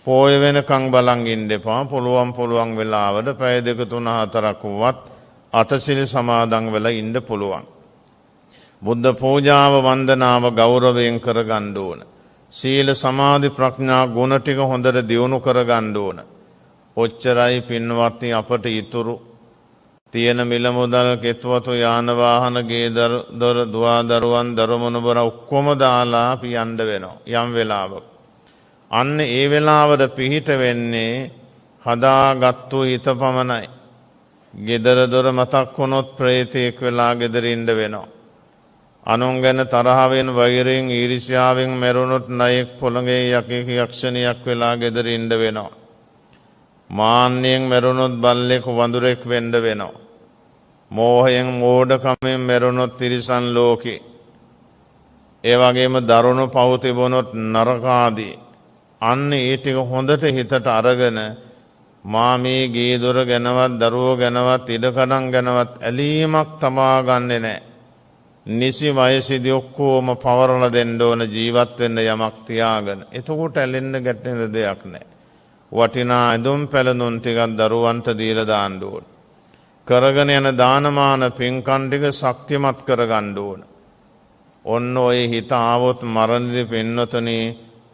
පොය වෙනකන් බලන් ඉන්න එපා. පුළුවන් වෙලාවට පැය 2 3 4ක් වත් අටසිල් සමාදන් වෙලා ඉන්න පුළුවන්. බුද්ධ පූජාව, වන්දනාව ගෞරවයෙන් කරගන්න ඕන. සීල, සමාධි, ප්‍රඥා ගුණ ටික හොඳට දියුණු කරගන්න ඕන. ඔච්චරයි පින්වත්නි අපට ඉතුරු. තියෙන මිල මුදල්, කෙත්වතු, යාන වාහන, ගේ දොර, දුවා දරුවන්, දරුමනුබර ඔක්කොම දාලා අපි යන්න වෙනවා යම් වෙලාවක. අන්න ඒ වෙලාවට පිහිට වෙන්නේ හදාගත්තු හිත පමණයි. ගෙදර දොර මතක් වුණොත් ප්‍රේතෙක් වෙලා ගෙදර ඉන්න වෙනවා. අනුන් ගැන තරහවෙන්, වෛරයෙන්, ඊර්ෂ්‍යාවෙන් මැරුණොත් ණයෙක්, පොළඟේ යකෙක්, යක්ෂණියක් වෙලා ගෙදර ඉන්න වෙනවා. මාන්නයෙන් මැරුණොත් බල්ලෙක්, වඳුරෙක් වෙන්න වෙනවා. මෝහයෙන්, මෝඩකමෙන් මැරුණොත් තිරිසන් ලෝකේ. ඒ වගේම දරුණු පව් තිබුණොත් නරකාදී. අන්න ඒ ටික හොඳට හිතට අරගෙන මා මේ ගේ දොර ගැනවත්, දරුවෝ ගැනවත්, ඉඩකඩම් ගැනවත් ඇලීමක් තබා ගන්නෙ නැහැ. නිසි වයසේදී ඔක්කොම පවරලා දෙන්න ඕන, ජීවත් වෙන්න යමක් තියාගෙන. එතකොට ඇලෙන්න ගැටෙන්න දෙයක් නැහැ. වටිනා ඇඳුම් පැළඳුම් ටිකක් දරුවන්ට දීලා දාන්න ඕන. කරගෙන යන දානමාන පින්කම් ටික ශක්තිමත් කරගන්න ඕන. ඔන්න ඔය හිත ආවොත් මරණදී පින්නතුනි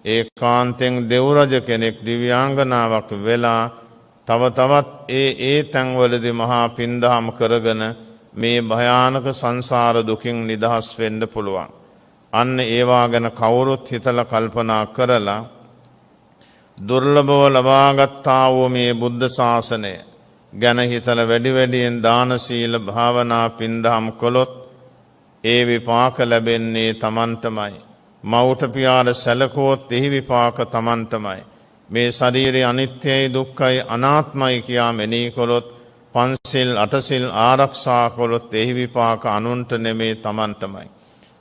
ඒකාන්තයෙන් දෙව් රජ කෙනෙක්, දිව්‍යාංගනාවක් වෙලා තව තවත් ඒ තැන්වලදී මහා පින්දහම් කරගෙන මේ භයානක සංසාර දුකින් නිදහස් වෙන්න පුළුවන්. අන්න ඒවා ගැන කවුරුත් හිතලා කල්පනා කරලා දුර්ලභව ලබාගත්තා වූ මේ බුද්ධ ශාසනය ගැන හිතලා වැඩියෙන් දාන, සීල, භාවනා, පින්දහම් කළොත් ඒ විපාක ලැබෙන්නේ Tamanටමයි. මවුට පියාට සැලකුවොත් එහි විපාක Tamanටමයි. මේ ශරීරය අනිත්‍යයි, දුක්ඛයි, අනාත්මයි කියා මෙනෙහි කළොත්, පන්සිල්, අටසිල් ආරක්ෂා කළොත් එහි විපාක අනුන්ට නෙමේ Tamanටමයි.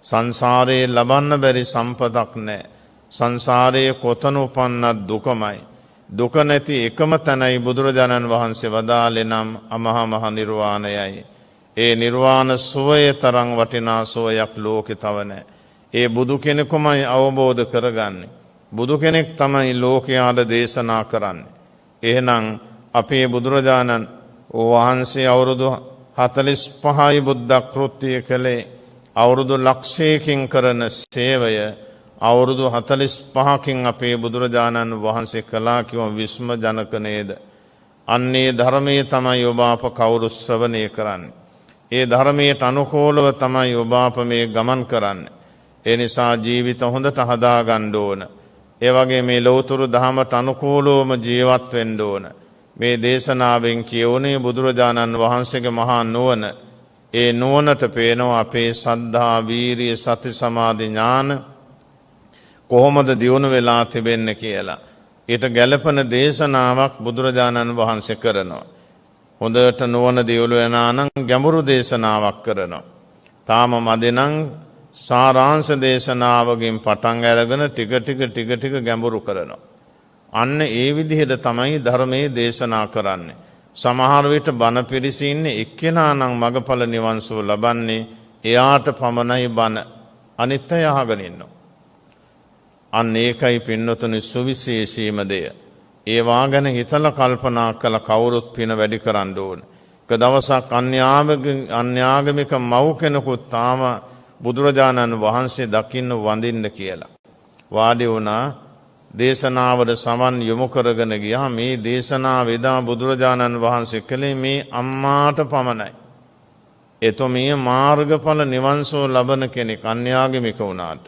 සංසාරයේ ලබන්න බැරි සම්පතක් නැහැ. සංසාරයේ කොතන උපන්නත් දුකමයි. දුක නැති එකම තැනයි බුදුරජාණන් වහන්සේ වදාළේ නම් අමහා මහ නිර්වාණයයි. ඒ නිර්වාණ සුවය තරම් වටිනා සුවයක් ලෝකේ තව නැහැ. ඒ බුදු කෙනෙකුමයි අවබෝධ කරගන්නේ. බුදු කෙනෙක් තමයි ලෝකයාට දේශනා කරන්නේ. එහෙනම් අපේ බුදුරජාණන් වහන්සේ අවුරුදු 45යි බුද්ධ කෘත්‍ය කළේ. අවුරුදු ලක්ෂයකින් කරන සේවය අවුරුදු 45කින් අපේ බුදුරජාණන් වහන්සේ කළා කිව්වම විස්ම ජනක නේද? අන්නේ ධර්මයේ තමයි ඔබ අප කවුරු ශ්‍රවණය කරන්නේ. ඒ ධර්මයට අනුකූලව තමයි ඔබ අප මේ ගමන් කරන්නේ. ඒ නිසා ජීවිත හොඳට හදා ගන්න ඕන. ඒ වගේ මේ ලෞතර ධහමට අනුකූලවම ජීවත් වෙන්න ඕන. මේ දේශනාවෙන් කියවුනේ බුදුරජාණන් වහන්සේගේ මහා නුවණ. ඒ නුවණට පේනවා අපේ සද්ධා, වීරිය, සති, සමාධි, ඥාන කොහොමද දියුණු වෙලා තිබෙන්නේ කියලා. ඊට ගැළපෙන දේශනාවක් බුදුරජාණන් වහන්සේ කරනවා. හොඳට නුවණ දියුණු වෙනා නම් ගැඹුරු දේශනාවක් කරනවා. තාම මදි නම් සාරාංශ දේශනාවකින් පටන් අරගෙන ටික ගැඹුරු කරනවා. අන්න ඒ විදිහට තමයි ධර්මයේ දේශනා කරන්නේ. සමහර විට බණ පිරිස ඉන්නේ එක්කෙනා නම් මගඵල නිවන් සුව ලබන්නේ එයාට පමණයි බණ. අනිත් අය අහගෙන ඉන්නවා. අන්න ඒකයි පින්නතුනි සුවිශේෂීම දෙය. ඒවා ගැන හිතලා කල්පනා කළ කවුරුත් පින වැඩි කරන්න ඕන. එක දවසක් අන්‍යාගමික මව් කෙනෙකුත් තාම බුදුරජාණන් වහන්සේ දකින්න වඳින්න කියලා වාඩි වුණා. දේශනාවට සමන් යොමු කරගෙන ගියා. මේ දේශනාව එදා බුදුරජාණන් වහන්සේ කළේ මේ අම්මාට පමණයි. එතුමිය මාර්ගඵල නිවන් සුව ලබන කෙනෙක් අන්‍යාගමික වුණාට.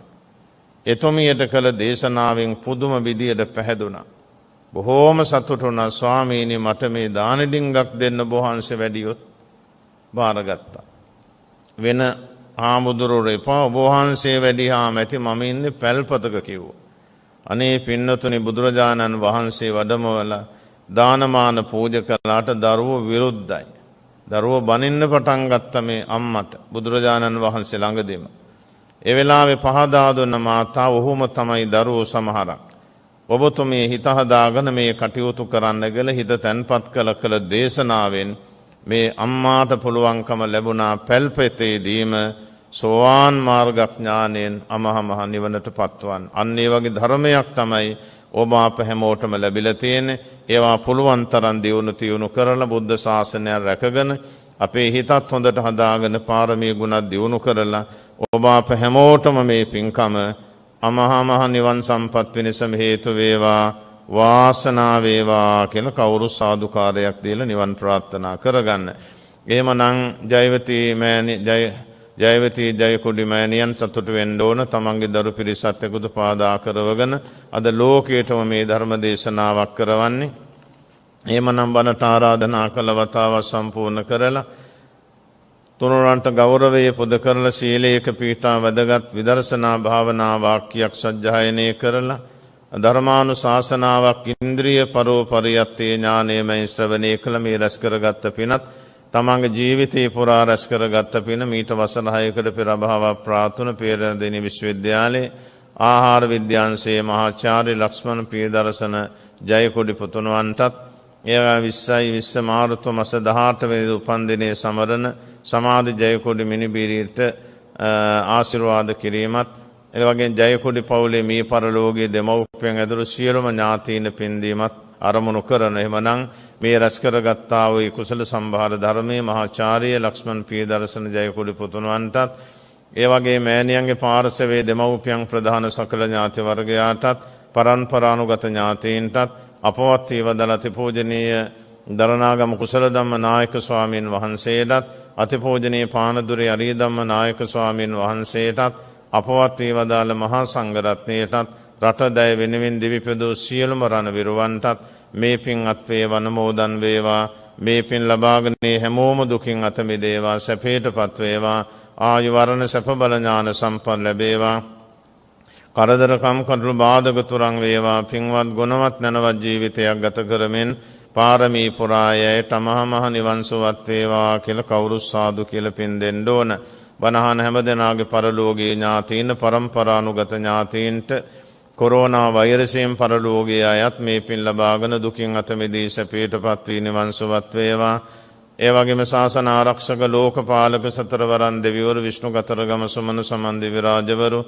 එතුමියට කළ දේශනාවෙන් පුදුම විදියට පැහැදුනා. බොහෝම සතුටු වුණා. ස්වාමීනි මට මේ දාන ඩිංගක් දෙන්න වහන්සේ වැඩියොත් බාරගත්තා. වෙන හාමුදුරුවෝ එපා ඔබ වහන්සේ වැඩිහාම ඇති මම ඉන්නේ පැල්පතක කිව්වා. අනේ පින්නතුනි බුදුරජාණන් වහන්සේ වැඩමවලා දානමාන පූජා කළාට දරුවෝ විරුද්ධයි. දරුවෝ බනින්න පටන් ගත්ත මේ අම්මට බුදුරජාණන් වහන්සේ ළඟදීම. ඒ වෙලාවේ පහදා දුන්න මාතා ඔහුම තමයි දරුවෝ සමහරක්. ඔබතුමිය හිත හදාගෙන මේ කටයුතු කරන්න කියලා හිත තැන්පත් කළ දේශනාවෙන් මේ අම්මාට පුළුවන්කම ලැබුණා පැල්පතේදීම සෝවාන් මාර්ගඥානයෙන් අමහා මහ නිවනට පත්වන්න. අන්න ඒ වගේ ධර්මයක් තමයි ඔබ අප හැමෝටම ලැබිලා තියෙන්නේ. ඒවා පුළුවන් තරම් දියුණු කරලා බුද්ධ ශාසනය රැකගෙන අපේ හිතත් හොඳට හදාගෙන පාරමී ගුණ දියුණු කරලා ඔබ අප හැමෝටම මේ පින්කම අමහා මහ නිවන් සම්පත් පිණිසම හේතු වේවා වාසනාව වේවා කියලා කවුරු සාදුකාරයක් දීලා නිවන් ප්‍රාර්ථනා කරගන්න. එහෙමනම් ජයවතී ජයකොඩි මෑණියන් සතුටු වෙන්න ඕන. තමන්ගේ දරු පිරිසත් එක්ක පාදා කරවගෙන අද ලෝකයටම මේ ධර්ම දේශනාවක් කරවන්නේ. එහෙමනම් බණට ආරාධනා කළ වතාව සම්පූර්ණ කරලා තුනුරන්ට ගෞරවය පුද කරලා සීලයක පීඨා වැදගත් විදර්ශනා භාවනා වාක්‍යයක් සජ්ජායනය කරලා ධර්මානුශාසනාවක් ඉන්ද්‍රිය පරෝපරියත්තේ ඥානයමයි ශ්‍රවණය කළ මේ රැස් කරගත්ත පිනත් තමන්ගේ ජීවිතේ පුරා රැස් කරගත්ත පින මීට වසර 6කට පෙර අභාව ප්‍රාතුන පේරාදෙණිය විශ්වවිද්‍යාලයේ ආහාර විද්‍යාංශයේ මහාචාර්ය ලක්ෂ්මන් පියදර්ශන ජයකොඩි පුතුණවන්ටත් ඒවා 20 මාර්තු මාස 18 වෙනි උපන්දිනයේ සමරන සමාධි ජයකොඩි මිනිබීරියට ආශිර්වාද කිරීමත් ඒ වගේම ජයකොඩි පවුලේ මේ පරලෝකයේ දෙමව්පියන් ඇතුළු සියලුම ඥාතීන් පින්දීමත් අරමුණු කරන. එහෙමනම් මේ රැස් කරගත්තා වූ කුසල සම්භාර ධර්මයේ මහාචාර්ය ලක්ෂ්මන් පියදර්ශන ජයකොඩි පුතුණවන්ටත් ඒ වගේම මෑණියන්ගේ පාර්ශවයේ දෙමව්පියන් ප්‍රධාන සකල ඥාති වර්ගයාටත් පරම්පරානුගත ඥාතීන්ටත් අපවත් වේවදල අතිපූජනීය දරණාගම කුසල ධම්ම නායක ස්වාමීන් වහන්සේටත් අතිපූජනීය පානදුරේ අරිය ධම්ම නායක ස්වාමීන් වහන්සේටත් අපවත් වේවදාල මහා සංඝරත්නයටත් රටදැය වෙනුවෙන් දිවිපදූ සියලුම රණවිරුවන්ටත් මේ පින් අත්වේ වනමෝදන් වේවා. මේ පින් ලබාගෙන හැමෝම දුකින් අත මිදේවා. සැපයටපත් වේවා. ආයු වරණ සැප බල ඥාන සම්පන්න ලැබේවා. කරදරකම් කටළු බාධක තුරන් වේවා. පින්වත් ගුණවත් නැනවත් ජීවිතයක් ගත කරමින් පාරමී පුරායයට මහා මහ නිවන් සුවත් වේවා කියලා කවුරු සාදු කියලා පින් දෙන්න ඕන. වනහන හැම දෙනාගේ පරලෝකීය ඥාතීන් පරම්පරානුගත ඥාතීන්ට කොරෝනා වෛරසයෙන් පරලෝකීය අයත් මේ පින් ලබාගෙන දුකින් අත මිදී සැපයටපත් වී නිවන් සුවත් වේවා. ඒ වගේම ශාසන ආරක්ෂක ලෝකපාලක සතරවරන් දෙවිවරු විෂ්ණු කතරගම සමන සමන් දිව්‍ය රාජවරු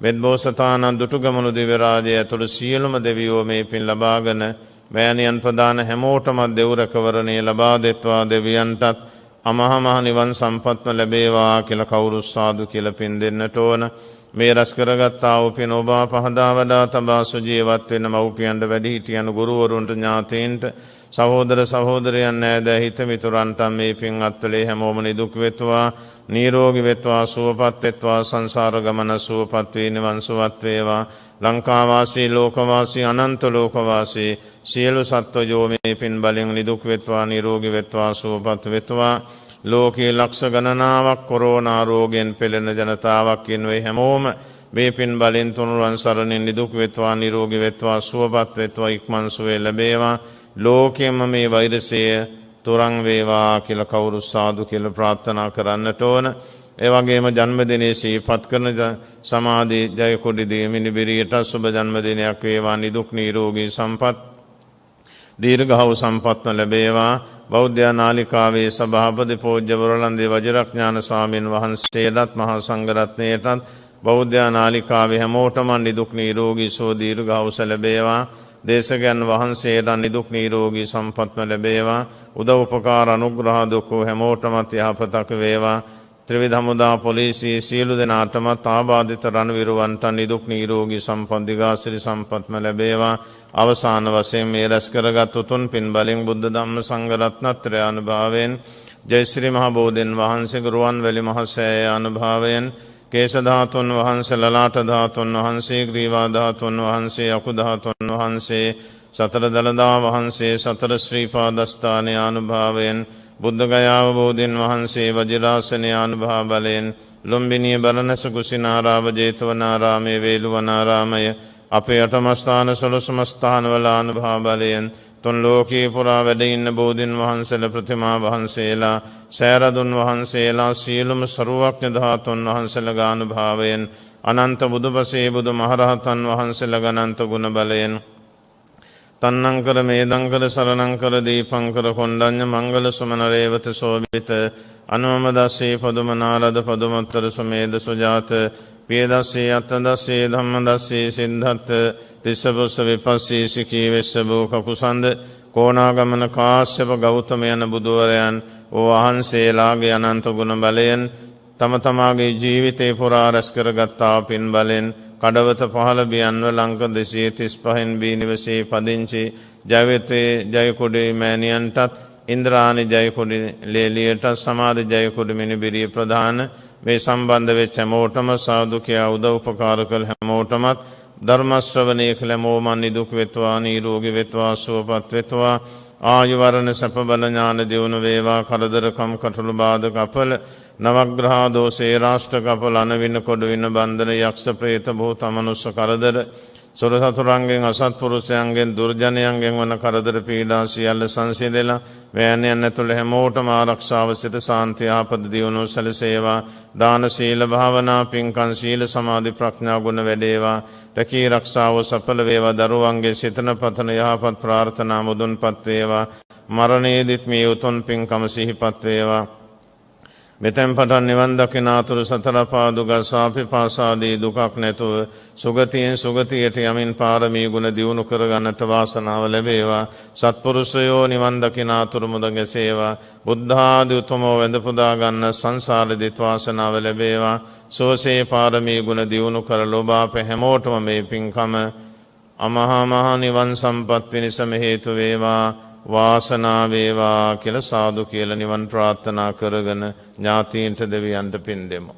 මෙත්බෝසතාණන් දුටුගැමුණු දිව්‍ය රාජය ඇතුළු සියලුම දෙවියෝ මේ පින් ලබාගෙන මෑණියන් ප්‍රදාන හැමෝටම දෙව්රකවරණය ලබා දෙත්වා දෙවියන්ටත් අමහා නිවන් සම්පත්ම ලැබේවා කියලා කවුරුත් සාදු කියලා පින් දෙන්නට ඕන. මේ රැස් කරගත්තා වූ පින ඔබ පහදා වඩා තබා සුජීවත් වෙන මව්පියන්ට වැඩිහිටියන් ගුරුවරුන්ට ඥාතීන්ට සහෝදර සහෝදරයන් නෑද හිත මිතුරන්ට මේ පින් අත්වලේ හැමෝම නිදුක් වෙත්වා නිරෝගී වෙත්වා සුවපත් වෙත්වා සංසාර ගමන සුවපත් වී නිවන් සුවත් වේවා. ලංකාවාසී ලෝකවාසී අනන්ත ලෝකවාසී සියලු සත්වයෝ මේ පින් බලෙන් නිදුක් වෙත්වා නිරෝගී වෙත්වා සුවපත් වෙත්වා. ලෝකයේ ලක්ෂ ගණනාවක් කොරෝනා රෝගයෙන් පෙළෙන ජනතාවක් ඉන්නවා. හැමෝම මේ පින් බලෙන් තුනුරුවන් සරණින් නිදුක් වෙත්වා නිරෝගී වෙත්වා සුවපත් වෙත්වා ඉක්මන් සුවය ලැබේවා. ලෝකෙම මේ වෛරසය තුරන් වේවා කියලා කවුරු සාදු කියලා ප්‍රාර්ථනා කරන්නට ඕන. ඒ වගේම ජන්මදිනයේ සිහිපත් කරන සමාධි ජයකොඩි දෙමිනිබිරියට සුබ ජන්මදිනයක් වේවා. නිදුක් නිරෝගී සම්පත් දීර්ඝව සම්පත්ම ලැබේවා. බෞද්ධ නාලිකාවේ සභාපති පූජ්‍ය වරලන්දේ වජිරඥාන ස්වාමීන් වහන්සේටත් මහා සංඝරත්නයටත් බෞද්ධ නාලිකාවේ හැමෝටම නිදුක් නිරෝගී සුව දීර්ඝව ලැබේවා. දේශකයන් වහන්සේට නිදුක් නිරෝගී සම්පත්ම ලැබේවා. උදව් උපකාර අනුග්‍රහ දුක් හැමෝටම යහපතක් වේවා. ත්‍රිවිධ හමුදා පොලිසිය සියලු දෙනාටම ආබාධිත රණවිරුවන්ට නිදුක් නිරෝගී සම්පත් දිගාසිරි සම්පත්ම ලැබේවා. අවසාන වශයෙන් මේ රැස් කරගත් උතුම් පින් බලෙන් බුද්ධ ධම්ම සංඝ රත්නත්‍රය අනුභවයෙන් ජයශ්‍රී මහ බෝධින් වහන්සේගේ රුවන්වැලි මහ සෑය අනුභවයෙන් කේශ ධාතුන් වහන්සේ ලලාට ධාතුන් වහන්සේ ග්‍රීවා ධාතුන් වහන්සේ අකු ධාතුන් වහන්සේ සතර දළදා වහන්සේ සතර ශ්‍රී පාදස්ථානයේ අනුභවයෙන් බුද්ධ ගයාව බෝධින් වහන්සේ වජිරාසනයේ අනුභව බලයෙන් ලුම්බිනිය බරණැස කුසිනාරාම ජේතවනාරාමයේ වේළුවනාරාමය අපේ අටමස්ථාන සොළොස්ම ස්ථානවල අනුභව බලයෙන් තුන් ලෝකයේ පුරා වැඩ ඉන්න බෝධින් වහන්සේලා ප්‍රතිමා වහන්සේලා සෑරදුන් වහන්සේලා සියලුම සරුවක්ඥ ධාතුන් වහන්සේලා අනුභවයෙන් අනන්ත බුදුපසේ බුදු මහරහතන් වහන්සේලා අනන්ත ගුණ බලයෙන් තන්නංකර මේදංකර සරණංකර දීපංකර කොණ්ඩඤ්ඤ මංගල සුමන රේවත සෝභිත අනුමම දස්සේ පදුම නාරද පදුමත්තර සුමේද සුජාත පියදස්සේ අත්තදස්සේ ධම්මදස්සේ සිද්ධාත් තිස්සබුස්ස විපස්සී සිකී වෙස්සබෝ කකුසන්ද කෝණාගමන කාශ්‍යප ගෞතම යන බුදුවරයන් වහන්සේලාගේ අනන්ත ගුණ බලයෙන් තම තමාගේ ජීවිතේ පුරා රැස් කරගත්තා පින් බලෙන් කඩවත පහළ බියන්ව ලංක 235න් බී නිවසේ පදිංචි ජයවතේ ජයකොඩි මෑණියන්ටත් ඉන්ද්‍රානි ජයකොඩි ලේලියටත් සමාධි ජයකොඩි මිනිබිරිය ප්‍රධාන මේ සම්බන්ධ වෙච්ච හැමෝටම සාදු කියා උදව් උපකාර කළ හැමෝටමත් ධර්ම ශ්‍රවණය කළ හැමෝම නිදුක් වෙත්වා නිරෝගී වෙත්වා සුවපත් වෙත්වා ආයු වරණ සැප බල ඥාන දියුණු වේවා. කරදරකම් කටළු බාධක අපල නවග්‍රහ දෝෂේ රාෂ්ට්‍ර කපල අනවින කොට වින බන්ධන යක්ෂ ප්‍රේත භූත මනුස්ස කරදර සොර සතුරන්ගෙන් අසත්පුරුෂයන්ගෙන් දුර්ජනයන්ගෙන් වන කරදර පීඩා සියල්ල සංසිඳෙලා වෑයන්යන් ඇතුළ හැමෝටම ආරක්ෂාව සිත සාන්තිය ආපද දියුණුව සැලසේවා. දාන සීල භාවනා පින්කම් සීල සමාධි ප්‍රඥා ගුණ වැඩේවා. රැකී රක්ෂාව සඵල වේවා. දරුවන්ගේ සිතන පතන යහපත් ප්‍රාර්ථනා මුදුන්පත් වේවා. මරණයේදීත් මේ උතුම් පින්කම සිහිපත් වේවා. මෙතෙන් පටන් නිවන් දකිනාතුරු සතර පාදුක සාපිපාසාදී දුකක් නැතුව සුගතියෙන් සුගතියට යමින් පාරමී ගුණ දියුණු කරගන්නට වාසනාව ලැබේවා. සත්පුරුෂයෝ නිවන් දකිනාතුරු මුද ගැසේවා. බුද්ධාදී උතුමෝ වැඳ පුදා ගන්න සංසාරෙදිත් වාසනාව ලැබේවා. සෝසේ පාරමී ගුණ දියුණු කර ලෝභ අප හැමෝටම මේ පින්කම අමහා මහ නිවන් සම්පත් පිණිසම හේතු වේවා. වාසනා වේවා කියලා සාදු කියලා නිවන් ප්‍රාර්ථනා කරගෙන ඥාතීන්ට දෙවියන්ට පින් දෙමු.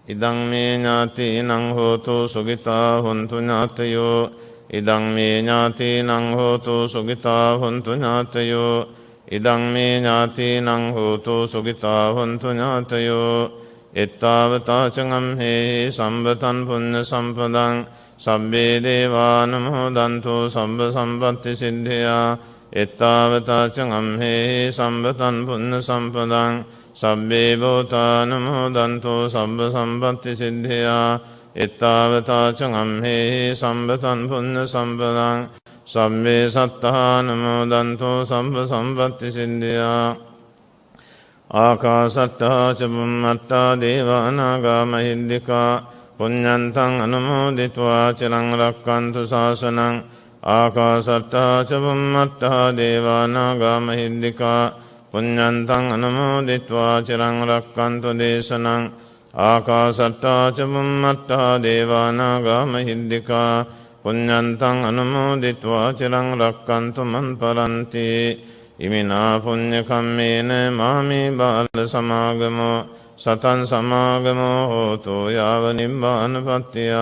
ඉදං මේ ඥාතීනං හෝතු සුඛිතා හොන්තු ඥාතයෝ. ඉදං මේ ඥාතීනං හෝතු සුඛිතා හොන්තු ඥාතයෝ. ඉදං මේ ඥාතීනං හෝතු සුඛිතා හොන්තු ඥාතයෝ. එත්තාවතාචං හේ සම්බතං පුඤ්ඤ සම්පදං සබ්බේ දේවානුමෝදන්තු සම්බ සම්පත්ති සිද්ධියා. එත්තාවතාචං අම්හේ සම්බතං පුඤ්ඤ සම්පදං සබ්බේ භූතානුමෝදන්තු සබ්බ සම්පත්ති සිද්ධියා. එත්තාවතාචං අම්හේ සම්බතං පුඤ්ඤ සම්පදං සබ්බේ සත්තානුමෝදන්තු සබ්බ සම්පත්ති සිද්ධියා. ආකාසට්ටා ච බුම්මට්ටා දේවානාගා මහිද්దికා පුඤ්ඤන්තං අනුමෝදිත्वा චිරං රක්ඛන්තු ශාසනං ආකාසට්ටා ච බුම්මට්ටා දේවා නාග මහිද්దికා පුඤ්ඤන්තං අනුමෝදිත්වා චිරං රක්ඛන්තු දේශනං ආකාසට්ටා ච බුම්මට්ටා දේවා නාග මහිද්దికා පුඤ්ඤන්තං අනුමෝදිත්වා චිරං රක්ඛන්තු මං පරන්ති ඉමිනා පුඤ්ඤ කම්මේන මාමේ බාල සමාගමෝ සතං සමාගමෝ හෝතු යාව නිබ්බානපත්තිය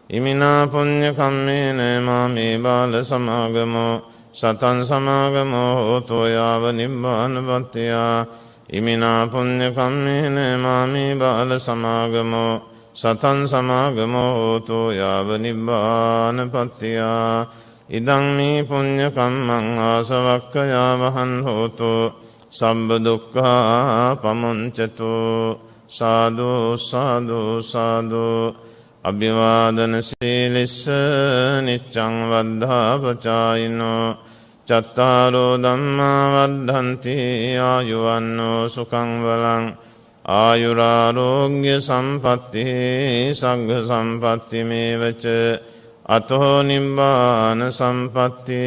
ඉමිනා පුඤ්ඤ කම්මේන මාමේ බාල සමාගමෝ සතං සමාගමෝ හෝතු යාව නිබ්බානපත්තිය ඉමිනා පුඤ්ඤ කම්මේන මාමේ බාල සමාගමෝ සතං සමාගමෝ හෝතු යාව නිබ්බානපත්තිය ඉදං මේ පුඤ්ඤ කම්මං ආසවක්ඛයා වහං හෝතු සම්බ දුක්ඛා පමුංචතු සාදු සාදු සාදු අභිවාදන සීලිස්ස නිච්ඡං වද්ධා පචායිනෝ චත්තාරෝ ධම්මා වද්ධන්ති ආයුවන්නෝ සුඛං බලං ආයුරාරෝග්‍ය සම්පatti සග්ග සම්පatti මේවච අතෝ නිබ්බාන සම්පatti